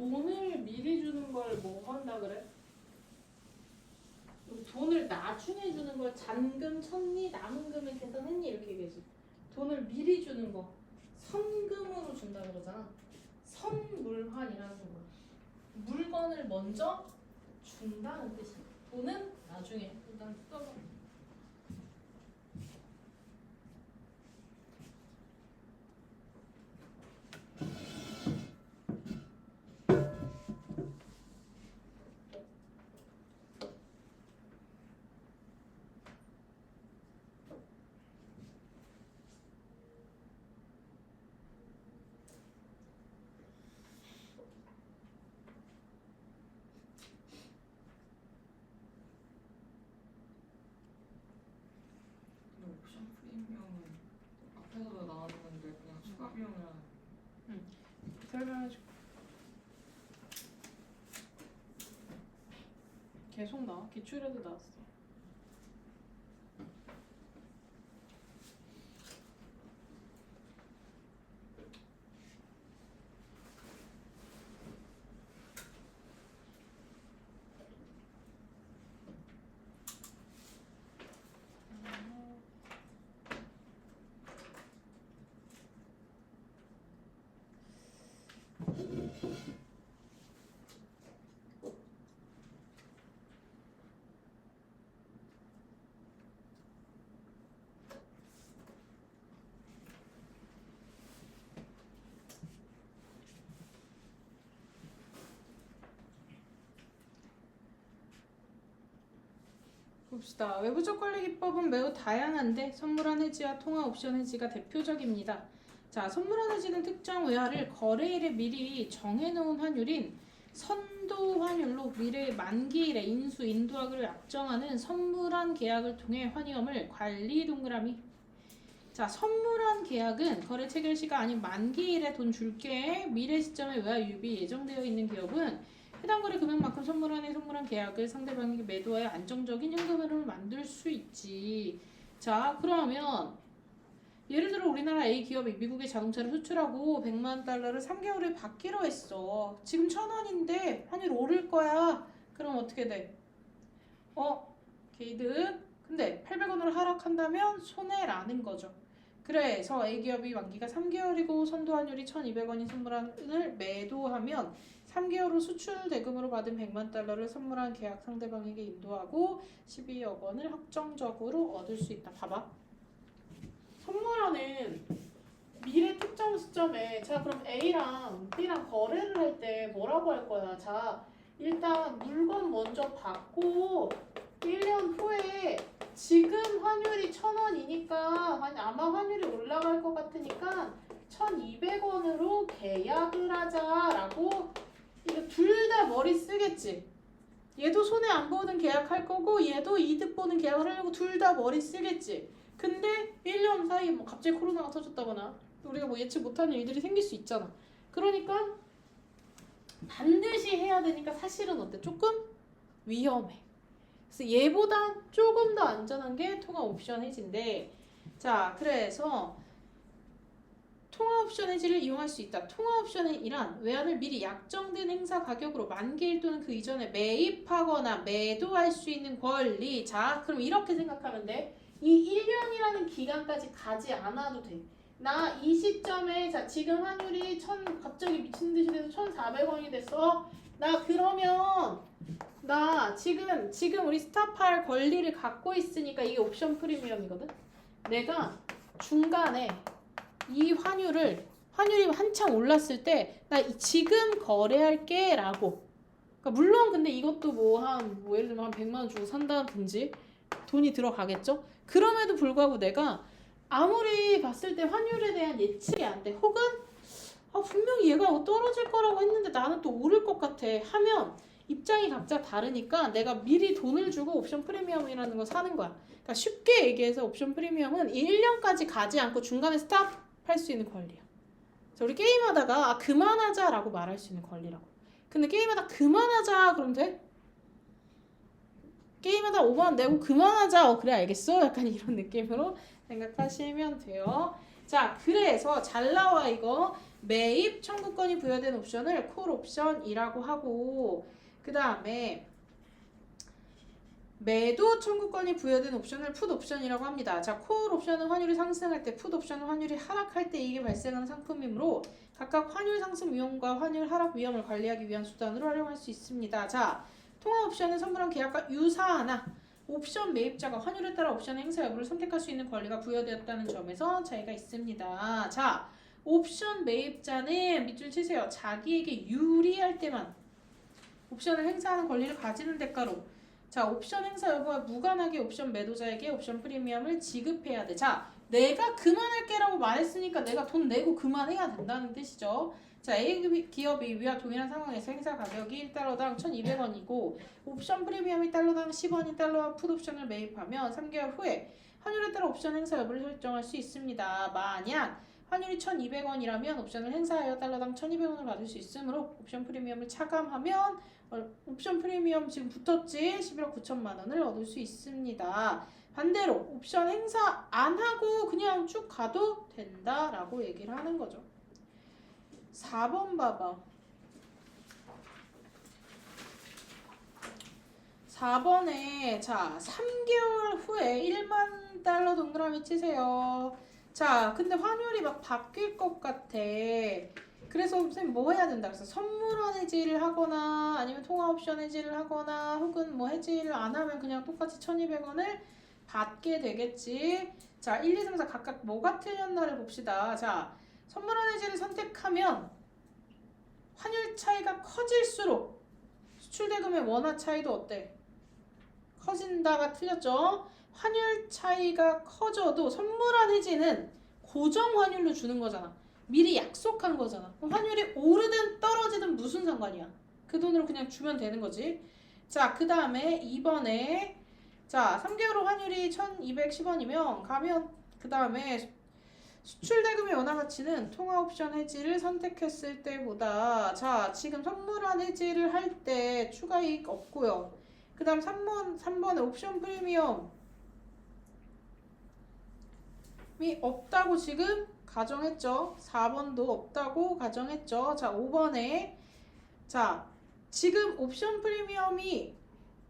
돈을 미리 주는 걸 뭐 한다 그래? 돈을 나중에 주는 걸 잔금 쳤니? 남은 금액 계산했니? 이렇게 얘기하지. 돈을 미리 주는 거 선금으로 준다 그러잖아. 선물환이라는 거야. 물건을 먼저 준다는 뜻이야. 돈은 나중에. 일단 써봐. 옵션 프리미엄은 앞에서도 나오는 건데 그냥 추가 비용을 설명해줄게. 계속 나와. 기출에도 나왔어. 봅시다. 외부적 권리 기법은 매우 다양한데 선물한 해지와 통화 옵션 해지가 대표적입니다. 자, 선물한 해지는 특정 외화를 거래일에 미리 정해놓은 환율인 선도 환율로 미래의 만기일에 인수, 인도하기를 약정하는 선물한 계약을 통해 환위험을 관리 동그라미. 자, 선물한 계약은 거래 체결 시가 아닌 만기일에 돈 줄게 미래 시점에 외화 유입이 예정되어 있는 기업은 해당 거래 금액만큼 선물한 계약을 상대방에게 매도하여 안정적인 현금 흐름을 만들 수 있지. 자, 그러면 예를 들어 우리나라 A 기업이 미국에 자동차를 수출하고 100만 달러를 3개월에 받기로 했어. 지금 1,000원인데 환율 오를 거야. 그럼 어떻게 돼? 게이득. 근데 800원으로 하락한다면 손해라는 거죠. 그래서 A 기업이 만기가 3개월이고 선도 환율이 1,200원인 선물한을 매도하면 3개월 후 수출 대금으로 받은 100만 달러를 선물한 계약 상대방에게 인도하고 12억 원을 확정적으로 얻을 수 있다. 봐봐. 선물하는 미래 특정 시점에 자 그럼 A랑 B랑 거래를 할 때 뭐라고 할 거야? 자 일단 물건 먼저 받고 1년 후에 지금 환율이 1,000원이니까 아마 환율이 올라갈 것 같으니까 1,200원으로 계약을 하자라고 이거 둘 다 머리 쓰겠지. 얘도 손해 안 보는 계약할 거고 얘도 이득 보는 계약을 하려고 둘 다 머리 쓰겠지. 근데 1년 사이에 뭐 갑자기 코로나가 터졌다거나 우리가 뭐 예측 못하는 일들이 생길 수 있잖아. 그러니까 반드시 해야 되니까 사실은 어때? 조금 위험해. 그래서 얘보다 조금 더 안전한 게 통화 옵션 해지인데 자 그래서 통화 옵션 해지를 이용할 수 있다. 통화 옵션의 일환 외환을 미리 약정된 행사 가격으로 만기일 또는 그 이전에 매입하거나 매도할 수 있는 권리. 자 그럼 이렇게 생각하면 돼. 이 1년이라는 기간까지 가지 않아도 돼. 나 이 시점에 자 지금 환율이 갑자기 미친 듯이 돼서 1,400원이 됐어. 나 그러면 나 지금 우리 스탑할 권리를 갖고 있으니까 이게 옵션 프리미엄이거든. 내가 중간에 이 환율이 한창 올랐을 때 나 지금 거래할게 라고. 그러니까 물론 근데 이것도 뭐 예를 들면 한 100만 원 주고 산다든지 돈이 들어가겠죠. 그럼에도 불구하고 내가 아무리 봤을 때 환율에 대한 예측이 안 돼. 혹은 분명히 얘가 떨어질 거라고 했는데 나는 또 오를 것 같아 하면 입장이 각자 다르니까 내가 미리 돈을 주고 옵션 프리미엄이라는 걸 사는 거야. 그러니까 쉽게 얘기해서 옵션 프리미엄은 1년까지 가지 않고 중간에 스탑할 수 있는 권리야. 그래서 우리 게임하다가 그만하자라고 말할 수 있는 권리라고. 근데 게임하다 그만하자 그러면 돼? 게임하다 5만 내고 그만하자. 그래 알겠어? 약간 이런 느낌으로 생각하시면 돼요. 자 그래서 잘 나와 이거. 매입 청구권이 부여된 옵션을 콜 옵션이라고 하고 그 다음에 매도 청구권이 부여된 옵션을 풋 옵션이라고 합니다. 자, 콜 옵션은 환율이 상승할 때, 풋 옵션은 환율이 하락할 때 이게 발생하는 상품이므로 각각 환율 상승 위험과 환율 하락 위험을 관리하기 위한 수단으로 활용할 수 있습니다. 자, 통화 옵션은 선물한 계약과 유사하나 옵션 매입자가 환율에 따라 옵션 행사 여부를 선택할 수 있는 권리가 부여되었다는 점에서 차이가 있습니다. 자, 옵션 매입자는 밑줄 치세요. 자기에게 유리할 때만 옵션을 행사하는 권리를 가지는 대가로 자 옵션 행사 여부와 무관하게 옵션 매도자에게 옵션 프리미엄을 지급해야 돼. 자 내가 그만할게 라고 말했으니까 내가 돈 내고 그만해야 된다는 뜻이죠. 자 A 기업이 위와 동일한 상황에서 행사 가격이 1달러당 1,200원이고 옵션 프리미엄이 달러당 10원인 달러와 풋 옵션을 매입하면 3개월 후에 환율에 따라 옵션 행사 여부를 설정할 수 있습니다. 만약 환율이 1,200원이라면 옵션을 행사하여 달러당 1,200원을 받을 수 있으므로 옵션 프리미엄을 차감하면 옵션 프리미엄 지금 붙었지 11억 9천만 원을 얻을 수 있습니다. 반대로 옵션 행사 안 하고 그냥 쭉 가도 된다라고 얘기를 하는 거죠. 4번 봐봐. 4번에 자 3개월 후에 1만 달러 동그라미 치세요. 자, 근데 환율이 막 바뀔 것 같아. 그래서 선생님 뭐 해야 된다 그래서 선물원 해지를 하거나 아니면 통화옵션 해지를 하거나 혹은 뭐 해지를 안 하면 그냥 똑같이 1,200원을 받게 되겠지. 자, 1, 2, 3, 4 각각 뭐가 틀렸나를 봅시다. 자, 선물원 해지를 선택하면 환율 차이가 커질수록 수출대금의 원화 차이도 어때? 커진다가 틀렸죠? 환율 차이가 커져도 선물한 해지는 고정 환율로 주는 거잖아. 미리 약속한 거잖아. 그럼 환율이 오르든 떨어지든 무슨 상관이야? 그 돈으로 그냥 주면 되는 거지. 자, 그 다음에 2번에 자, 3개월 후 환율이 1,210원이면 가면 그 다음에 수출대금의 원화 가치는 통화옵션 해지를 선택했을 때보다 자, 지금 선물한 해지를 할 때 추가이익 없고요. 그 다음 3번에 옵션 프리미엄이 없다고 지금 가정했죠. 4번도 없다고 가정했죠. 자, 5번에 자, 지금 옵션 프리미엄이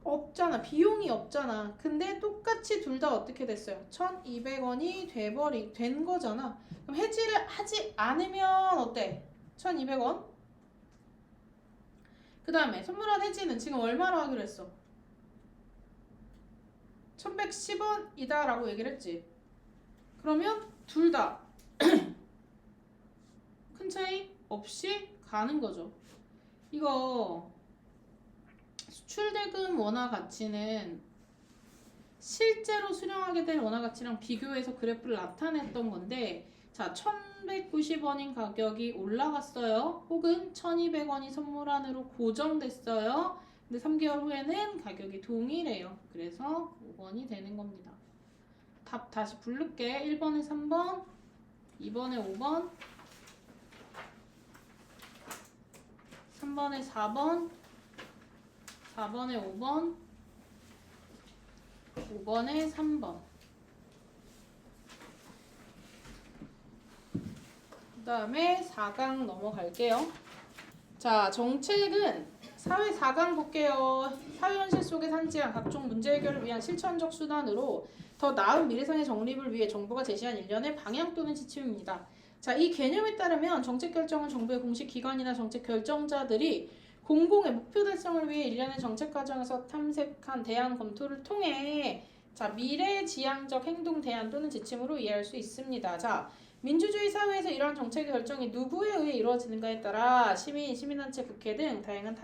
없잖아. 비용이 없잖아. 근데 똑같이 둘 다 어떻게 됐어요? 1,200원이 된 거잖아. 그럼 해지를 하지 않으면 어때? 1,200원. 그 다음에 선물한 해지는 지금 얼마로 하기로 했어? 1,110원이다 라고 얘기를 했지. 그러면 둘 다 큰 차이 없이 가는 거죠. 이거 수출대금 원화 가치는 실제로 수령하게 될 원화 가치랑 비교해서 그래프를 나타냈던 건데 자, 1,190원인 가격이 올라갔어요. 혹은 1,200원이 선물안으로 고정됐어요. 근데 3개월 후에는 가격이 동일해요. 그래서 5번이 되는 겁니다. 답 다시 부를게. 1번에 3번, 2번에 5번, 3번에 4번, 4번에 5번, 5번에 3번. 그 다음에 4강 넘어갈게요. 자, 정책은 사회 4강 볼게요. 사회 현실 속에 산지한 각종 문제 해결을 위한 실천적 수단으로 더 나은 미래상의 정립을 위해 정부가 제시한 일련의 방향 또는 지침입니다. 자, 이 개념에 따르면 정책 결정은 정부의 공식 기관이나 정책 결정자들이 공공의 목표 달성을 위해 일련의 정책 과정에서 탐색한 대안 검토를 통해 자, 미래지향적 행동 대안 또는 지침으로 이해할 수 있습니다. 자, 민주주의 사회에서 이러한 정책의 결정이 누구에 의해 이루어지는가에 따라 시민, 시민단체, 국회 등 다양한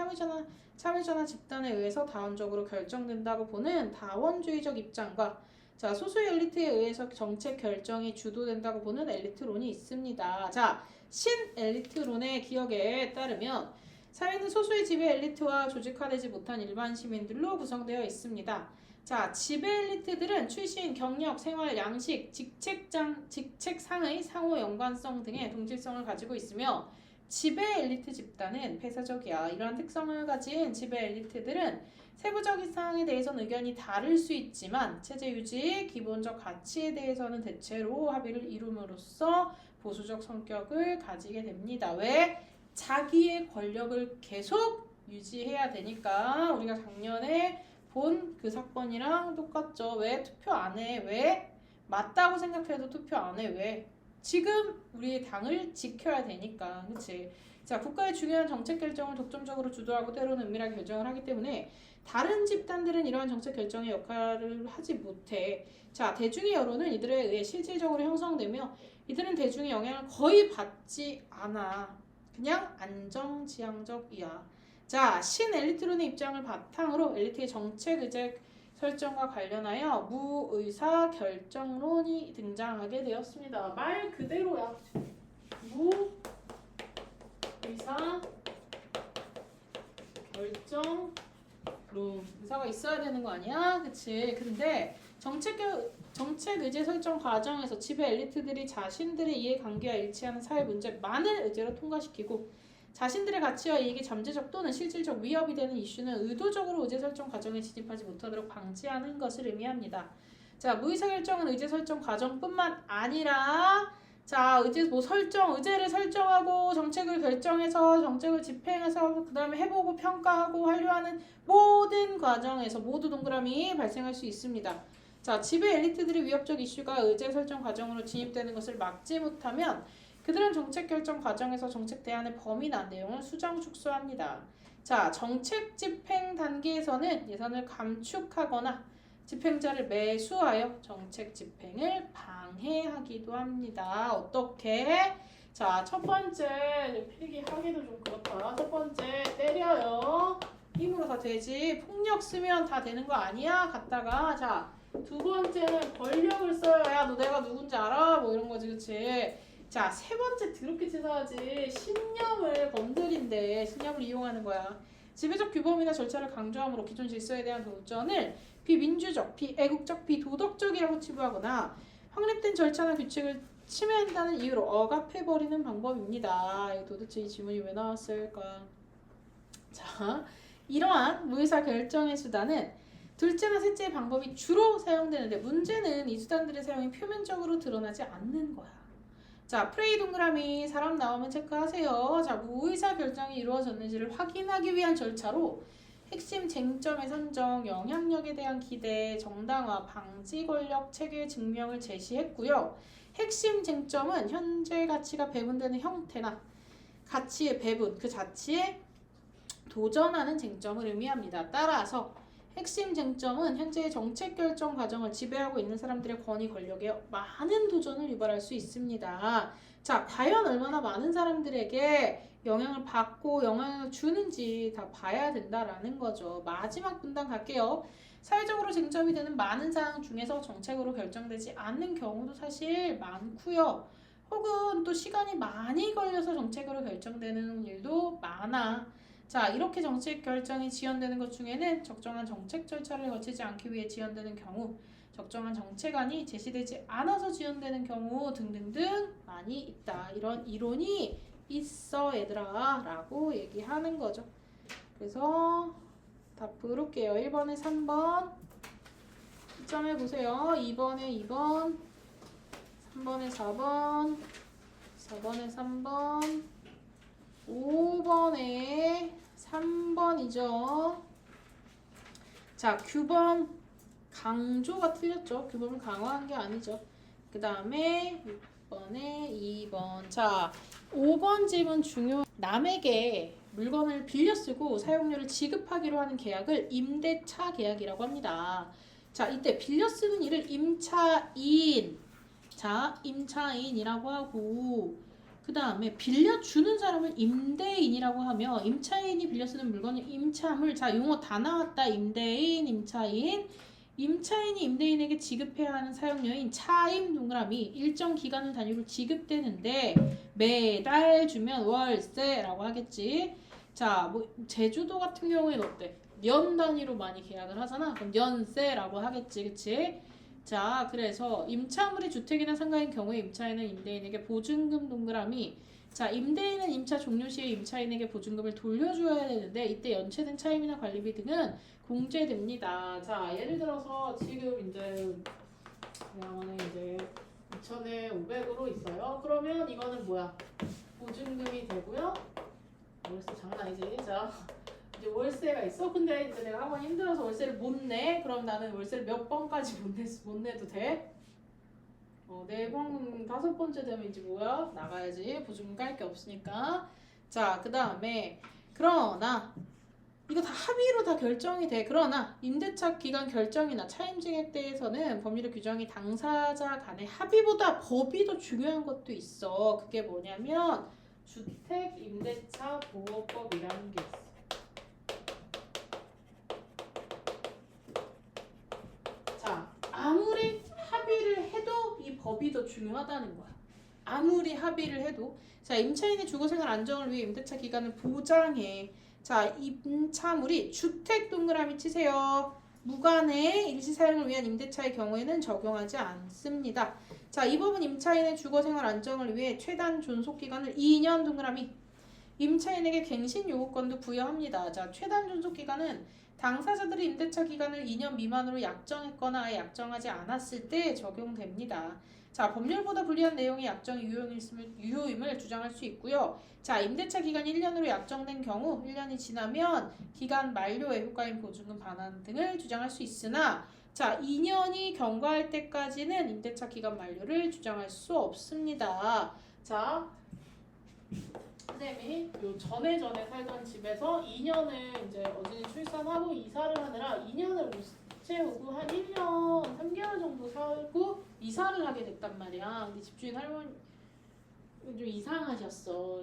참여자나 집단에 의해서 다원적으로 결정된다고 보는 다원주의적 입장과 자, 소수의 엘리트에 의해서 정책 결정이 주도된다고 보는 엘리트론이 있습니다. 자, 신엘리트론의 기억에 따르면 사회는 소수의 지배 엘리트와 조직화되지 못한 일반 시민들로 구성되어 있습니다. 자, 지배 엘리트들은 출신, 경력, 생활, 양식, 직책상의 상호 연관성 등의 동질성을 가지고 있으며 지배 엘리트 집단은 폐쇄적이야. 이러한 특성을 가진 지배 엘리트들은 세부적인 사항에 대해서는 의견이 다를 수 있지만 체제 유지의 기본적 가치에 대해서는 대체로 합의를 이룸으로써 보수적 성격을 가지게 됩니다. 왜? 자기의 권력을 계속 유지해야 되니까. 우리가 작년에 본 그 사건이랑 똑같죠. 왜 투표 안 해? 왜? 맞다고 생각해도 투표 안 해? 왜? 지금 우리의 당을 지켜야 되니까. 그치? 자, 국가의 중요한 정책 결정을 독점적으로 주도하고 때로는 은밀하게 결정을 하기 때문에 다른 집단들은 이러한 정책 결정의 역할을 하지 못해. 자, 대중의 여론은 이들에 의해 실질적으로 형성되며 이들은 대중의 영향을 거의 받지 않아. 그냥 안정지향적이야. 자, 신엘리트론의 입장을 바탕으로 엘리트의 정책 의제 설정과 관련하여 무의사 결정론이 등장하게 되었습니다. 말 그대로야. 무의사 결정론. 의사가 있어야 되는 거 아니야? 그치? 근데 정책 의제 설정 과정에서 지배 엘리트들이 자신들의 이해관계와 일치하는 사회 문제만을 의제로 통과시키고 자신들의 가치와 이익이 잠재적 또는 실질적 위협이 되는 이슈는 의도적으로 의제 설정 과정에 진입하지 못하도록 방지하는 것을 의미합니다. 자, 무의사 결정은 의제 설정 과정뿐만 아니라 자, 의제를 설정하고 정책을 결정해서 정책을 집행해서 그 다음에 해보고 평가하고 하려 하는 모든 과정에서 모두 동그라미 발생할 수 있습니다. 자, 지배 엘리트들이 위협적 이슈가 의제 설정 과정으로 진입되는 것을 막지 못하면 그들은 정책 결정 과정에서 정책 대안의 범위나 내용을 수정 축소합니다. 자, 정책 집행 단계에서는 예산을 감축하거나 집행자를 매수하여 정책 집행을 방해하기도 합니다. 어떻게? 자, 첫 번째 필기 하기도 좀 그렇다. 첫 번째 때려요. 힘으로 다 되지. 폭력 쓰면 다 되는 거 아니야? 갔다가 자, 두 번째는 권력을 써요. 야, 너 내가 누군지 알아? 뭐 이런 거지, 그치? 자, 세 번째 드럽게 치사하지. 신념을 건드린대. 신념을 이용하는 거야. 지배적 규범이나 절차를 강조함으로 기존 질서에 대한 도전을 비민주적, 비애국적, 비도덕적이라고 치부하거나 확립된 절차나 규칙을 침해한다는 이유로 억압해버리는 방법입니다. 도대체 이 질문이 왜 나왔을까? 자, 이러한 무의사 결정의 수단은 둘째나 셋째의 방법이 주로 사용되는데 문제는 이 수단들의 사용이 표면적으로 드러나지 않는 거야. 자, 프레이 동그라미 사람 나오면 체크하세요. 자, 무의사 결정이 이루어졌는지를 확인하기 위한 절차로 핵심 쟁점의 선정, 영향력에 대한 기대, 정당화, 방지 권력 체계 증명을 제시했고요. 핵심 쟁점은 현재 가치가 배분되는 형태나 가치의 배분, 그 자체에 도전하는 쟁점을 의미합니다. 따라서 핵심 쟁점은 현재의 정책 결정 과정을 지배하고 있는 사람들의 권위 권력에 많은 도전을 유발할 수 있습니다. 자, 과연 얼마나 많은 사람들에게 영향을 받고 영향을 주는지 다 봐야 된다라는 거죠. 마지막 분단 갈게요. 사회적으로 쟁점이 되는 많은 사항 중에서 정책으로 결정되지 않는 경우도 사실 많고요. 혹은 또 시간이 많이 걸려서 정책으로 결정되는 일도 많아. 자, 이렇게 정책 결정이 지연되는 것 중에는 적정한 정책 절차를 거치지 않기 위해 지연되는 경우, 적정한 정책안이 제시되지 않아서 지연되는 경우 등등등 많이 있다. 이런 이론이 있어 얘들아 라고 얘기하는 거죠. 그래서 답 부를게요. 1번에 3번 시점해보세요. 2번에 2번, 3번에 4번, 4번에 3번, 5번에 3번이죠. 자, 규범 강조가 틀렸죠. 규범을 강화한 게 아니죠. 그 다음에 6번에 2번. 자, 5번 질문 중요. 남에게 물건을 빌려 쓰고 사용료를 지급하기로 하는 계약을 임대차 계약이라고 합니다. 자, 이때 빌려 쓰는 일을 임차인. 자, 임차인이라고 하고 그 다음에 빌려주는 사람을 임대인이라고 하며 임차인이 빌려쓰는 물건이 임차물. 자, 용어 다 나왔다. 임대인, 임차인. 임차인이 임대인에게 지급해야 하는 사용료인 차임 동그라미 일정 기간을 단위로 지급되는데 매달 주면 월세라고 하겠지. 자, 뭐 제주도 같은 경우에는 어때? 년 단위로 많이 계약을 하잖아. 그럼 연세라고 하겠지. 그치? 자, 그래서 임차물이 주택이나 상가인 경우에 임차인은 임대인에게 보증금 동그라미. 자, 임대인은 임차 종료 시에 임차인에게 보증금을 돌려줘야 되는데 이때 연체된 차임이나 관리비 등은 공제됩니다. 자, 예를 들어서 지금 이제 그냥 이제 2,000에 500으로 있어요. 그러면 이거는 뭐야? 보증금이 되고요. 월세 장난 아니지? 자, 이제 월세가 있어. 근데 이제 내가 한번 힘들어서 월세를 못 내. 그럼 나는 월세를 몇 번까지 못 내도 돼? 4번, 5번째 되면 이제 뭐야? 나가야지. 보증금 깔 게 없으니까. 자, 그 다음에 그러나 이거 다 합의로 다 결정이 돼. 그러나 임대차 기간 결정이나 차임증액 대해서는 법률의 규정이 당사자 간의 합의보다 법이 더 중요한 것도 있어. 그게 뭐냐면 주택 임대차 보호법이라는 게 있어. 자, 아무리 합의를 해도 이 법이 더 중요하다는 거야. 아무리 합의를 해도. 자, 임차인의 주거생활 안정을 위해 임대차 기간을 보장해. 자, 임차물이 주택 동그라미 치세요. 무관의 일시 사용을 위한 임대차의 경우에는 적용하지 않습니다. 자, 이 법은 임차인의 주거생활 안정을 위해 최단 존속 기간을 2년 동그라미. 임차인에게 갱신 요구권도 부여합니다. 자, 최단 존속 기간은 당사자들이 임대차 기간을 2년 미만으로 약정했거나 아예 약정하지 않았을 때 적용됩니다. 자, 법률보다 불리한 내용이 약정의 유효임을 주장할 수 있고요. 자, 임대차 기간이 1년으로 약정된 경우 1년이 지나면 기간 만료의 효과인 보증금 반환 등을 주장할 수 있으나 자, 2년이 경과할 때까지는 임대차 기간 만료를 주장할 수 없습니다. 자, 선생님이 요 전에 살던 집에서 2년을 이제 어진이 출산하고 이사를 하느라 2년을 못 채우고 한 1년 3개월 정도 살고 이사를 하게 됐단 말이야. 근데 집주인 할머니 좀 이상하셨어.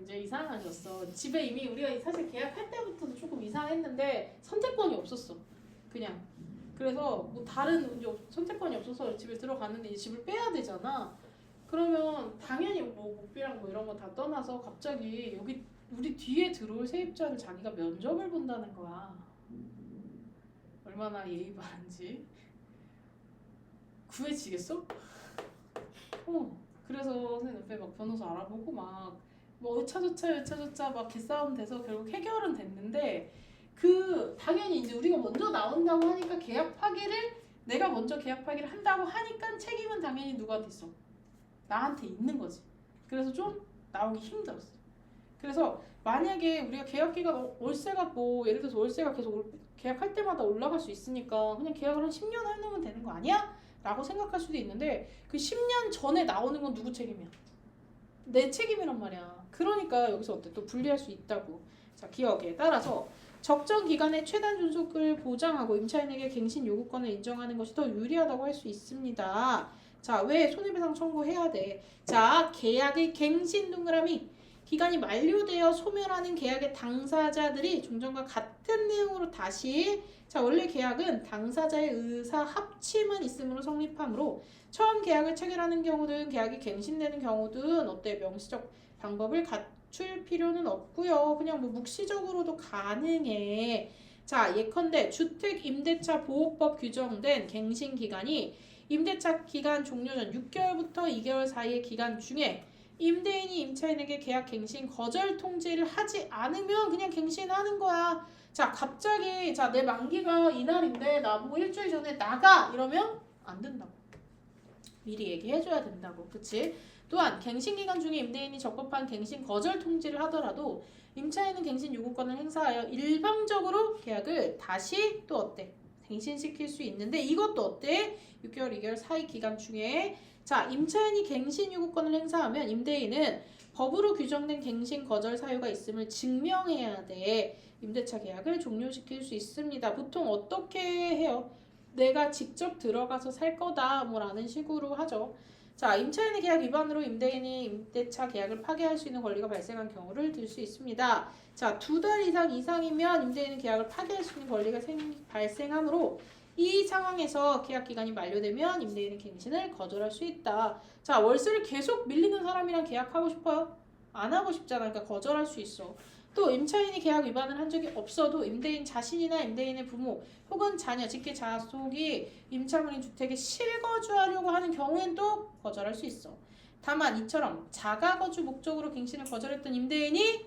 이제 이상하셨어. 집에 이미 우리가 사실 계약할 때부터도 조금 이상했는데 선택권이 없었어. 그냥. 그래서 뭐 다른 이제 선택권이 없어서 집에 들어갔는데 이제 집을 빼야 되잖아. 그러면 당연히 뭐 목비랑 뭐 이런 거 다 떠나서 갑자기 여기 우리 뒤에 들어올 세입자를 자기가 면접을 본다는 거야. 얼마나 예의 바른지. 구해지겠어? 그래서 선생님 옆에 막 변호사 알아보고 막 뭐 의차저차 막 개싸움 돼서 결국 해결은 됐는데 그 당연히 이제 우리가 먼저 나온다고 하니까 계약 파기를 내가 먼저 계약 파기를 한다고 하니까 책임은 당연히 누구한테 있어? 나한테 있는 거지. 그래서 좀 나오기 힘들었어. 그래서 만약에 우리가 계약 기간 월세가 뭐 예를 들어서 월세가 계속 계약할 때마다 올라갈 수 있으니까 그냥 계약을 한 10년 해놓으면 되는 거 아니야? 라고 생각할 수도 있는데 그 10년 전에 나오는 건 누구 책임이야? 내 책임이란 말이야. 그러니까 여기서 어때? 또 분리할 수 있다고. 자, 기억에 따라서 적정 기간의 최단 존속을 보장하고 임차인에게 갱신 요구권을 인정하는 것이 더 유리하다고 할 수 있습니다. 자, 왜 손해배상 청구해야 돼? 자, 계약의 갱신 동그라미 기간이 만료되어 소멸하는 계약의 당사자들이 종전과 같은 내용으로 다시 자, 원래 계약은 당사자의 의사 합치만 있으므로 성립하므로 처음 계약을 체결하는 경우든 계약이 갱신되는 경우든 어때? 명시적 방법을 갖출 필요는 없고요. 그냥 뭐 묵시적으로도 가능해. 자, 예컨대 주택임대차보호법 규정된 갱신 기간이 임대차 기간 종료 전 6개월부터 2개월 사이의 기간 중에 임대인이 임차인에게 계약 갱신 거절 통지를 하지 않으면 그냥 갱신하는 거야. 자, 갑자기 자, 내 만기가 이날인데 나보고 일주일 전에 나가 이러면 안 된다고. 미리 얘기해줘야 된다고. 그치? 또한 갱신 기간 중에 임대인이 적법한 갱신 거절 통지를 하더라도 임차인은 갱신 요구권을 행사하여 일방적으로 계약을 다시 또 어때? 갱신시킬 수 있는데 이것도 어때? 6개월, 2개월 사이 기간 중에 자, 임차인이 갱신 요구권을 행사하면 임대인은 법으로 규정된 갱신 거절 사유가 있음을 증명해야 돼. 임대차 계약을 종료시킬 수 있습니다. 보통 어떻게 해요? 내가 직접 들어가서 살 거다 뭐라는 식으로 하죠. 자, 임차인의 계약 위반으로 임대인이 임대차 계약을 파기할 수 있는 권리가 발생한 경우를 들 수 있습니다. 자, 2달 이상이면 임대인은 계약을 파기할 수 있는 권리가 발생하므로 이 상황에서 계약 기간이 만료되면 임대인은 갱신을 거절할 수 있다. 자, 월세를 계속 밀리는 사람이랑 계약하고 싶어요? 안 하고 싶잖아. 그러니까 거절할 수 있어. 또 임차인이 계약 위반을 한 적이 없어도 임대인 자신이나 임대인의 부모 혹은 자녀, 직계 자속이 임차물인 주택에 실거주하려고 하는 경우엔 또 거절할 수 있어. 다만 이처럼 자가거주 목적으로 갱신을 거절했던 임대인이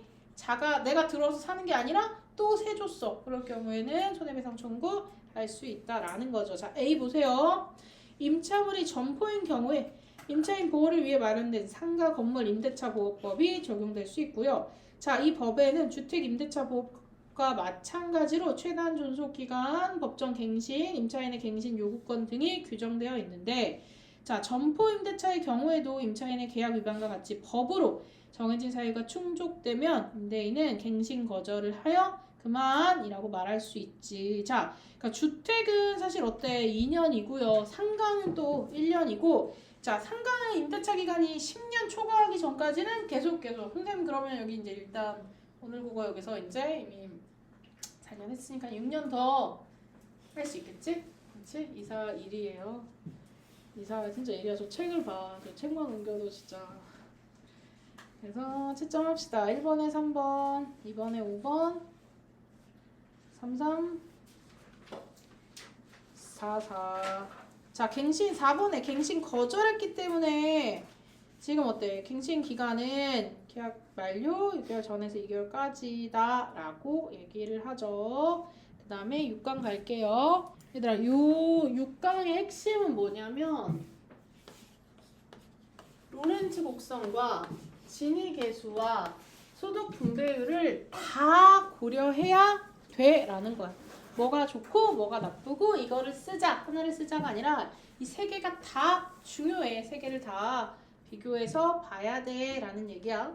내가 들어서 사는 게 아니라 또 세줬어. 그럴 경우에는 손해배상 청구할 수 있다라는 거죠. 자, A 보세요. 임차물이 점포인 경우에 임차인 보호를 위해 마련된 상가 건물 임대차 보호법이 적용될 수 있고요. 자, 이 법에는 주택 임대차 보호법과 마찬가지로 최단 존속 기간, 법정 갱신, 임차인의 갱신 요구권 등이 규정되어 있는데 자, 점포 임대차의 경우에도 임차인의 계약 위반과 같이 법으로 정해진 사유가 충족되면 임대인은 갱신 거절을 하여 그만이라고 말할 수 있지. 자, 그러니까 주택은 사실 어때? 2년이고요. 상가는 또 1년이고 자, 상가는 임대차 기간이 10년 초과하기 전까지는 계속 선생님 그러면 여기 이제 일단 오늘 국어 여기서 이제 이미 4년 했으니까 6년 더 할 수 있겠지? 그렇지? 이사 일이에요. 이사 진짜 일이야. 저 책을 봐. 저 책만 옮겨도 진짜. 그래서 채점합시다. 1번에 3번, 2번에 5번, 33, 44. 자, 갱신 4번에 갱신 거절했기 때문에 지금 어때? 갱신 기간은 계약 만료 6개월 전에서 2개월까지다 라고 얘기를 하죠. 그 다음에 6강 갈게요. 얘들아, 요 6강의 핵심은 뭐냐면 로렌츠 곡선과 진위 계수와 소득 분배율을 다 고려해야 돼 라는 거야. 뭐가 좋고 뭐가 나쁘고 이거를 쓰자 하나를 쓰자가 아니라 이 세 개가 다 중요해. 세 개를 다 비교해서 봐야 돼 라는 얘기야.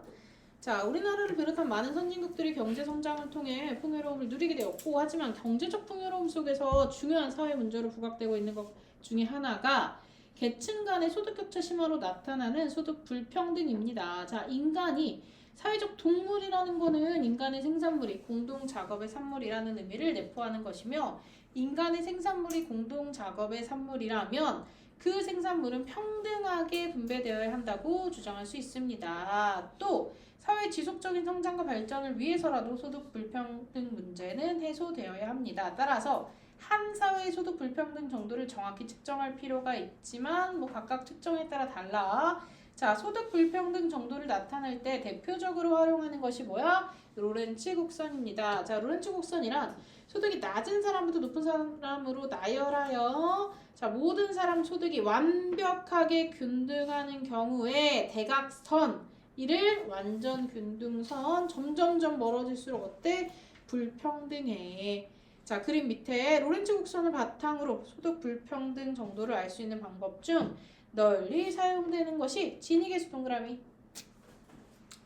자, 우리나라를 비롯한 많은 선진국들이 경제 성장을 통해 풍요로움을 누리게 되었고, 하지만 경제적 풍요로움 속에서 중요한 사회 문제로 부각되고 있는 것 중에 하나가 계층 간의 소득 격차 심화로 나타나는 소득 불평등입니다. 자, 인간이 사회적 동물이라는 거는 인간의 생산물이 공동 작업의 산물이라는 의미를 내포하는 것이며, 인간의 생산물이 공동 작업의 산물이라면 그 생산물은 평등하게 분배되어야 한다고 주장할 수 있습니다. 또 사회 지속적인 성장과 발전을 위해서라도 소득 불평등 문제는 해소되어야 합니다. 따라서 한 사회의 소득 불평등 정도를 정확히 측정할 필요가 있지만 각각 측정에 따라 달라. 자, 소득 불평등 정도를 나타낼 때 대표적으로 활용하는 것이 뭐야? 로렌츠 곡선입니다. 자, 로렌츠 곡선이란 소득이 낮은 사람부터 높은 사람으로 나열하여 자, 모든 사람 소득이 완벽하게 균등하는 경우에 대각선 이를 완전 균등선 점점점 멀어질수록 어때? 불평등해. 자, 그림 밑에 로렌츠 곡선을 바탕으로 소득 불평등 정도를 알 수 있는 방법 중 널리 사용되는 것이 지니계수 동그라미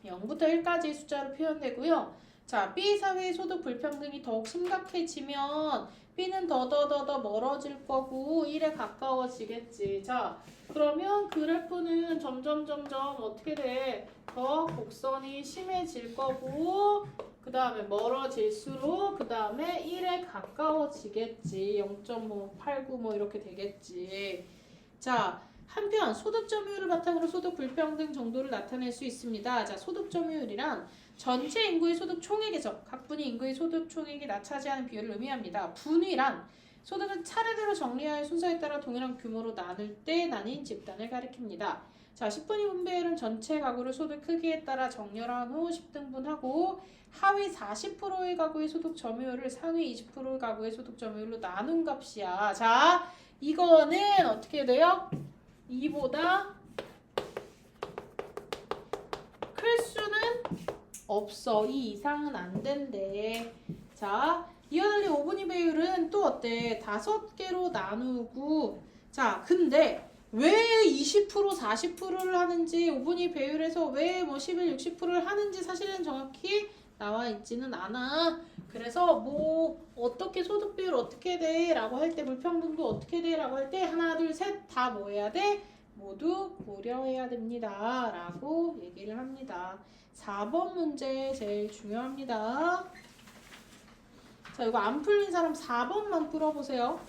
0부터 1까지의 숫자로 표현되고요. 자, B 사회의 소득 불평등이 더욱 심각해지면 B는 더 멀어질 거고 1에 가까워지겠지. 자, 그러면 그래프는 점점 어떻게 돼? 더 곡선이 심해질 거고 그 다음에 멀어질수록 그 다음에 1에 가까워지겠지. 0.589 이렇게 되겠지. 자, 한편 소득 점유율을 바탕으로 소득 불평등 정도를 나타낼 수 있습니다. 자, 소득 점유율이란 전체 인구의 소득 총액에서 각 분위 인구의 소득 총액이 나차지하는 비율을 의미합니다. 분위란 소득은 차례대로 정리하여 순서에 따라 동일한 규모로 나눌 때 나뉜 집단을 가리킵니다. 자, 10분위 분배율은 전체 가구를 소득 크기에 따라 정렬한 후 10등분하고 하위 40%의 가구의 소득 점유율을 상위 20%의 가구의 소득 점유율로 나눈 값이야. 자, 이거는 어떻게 돼요? 2보다 클 수는 없어. 2 이상은 안 된대. 자, 이와 달리 5분위 배율은 또 어때? 5개로 나누고 자, 근데 왜 20% 40%를 하는지 5분위 배율에서 왜 11, 60%를 하는지 사실은 정확히 나와 있지는 않아. 그래서 어떻게 소득 비율 어떻게 돼? 라고 할 때 불평등도 어떻게 돼? 라고 할 때 하나 둘 셋 다 뭐 해야 돼? 모두 고려해야 됩니다. 라고 얘기를 합니다. 4번 문제 제일 중요합니다. 자, 이거 안 풀린 사람 4번만 풀어보세요.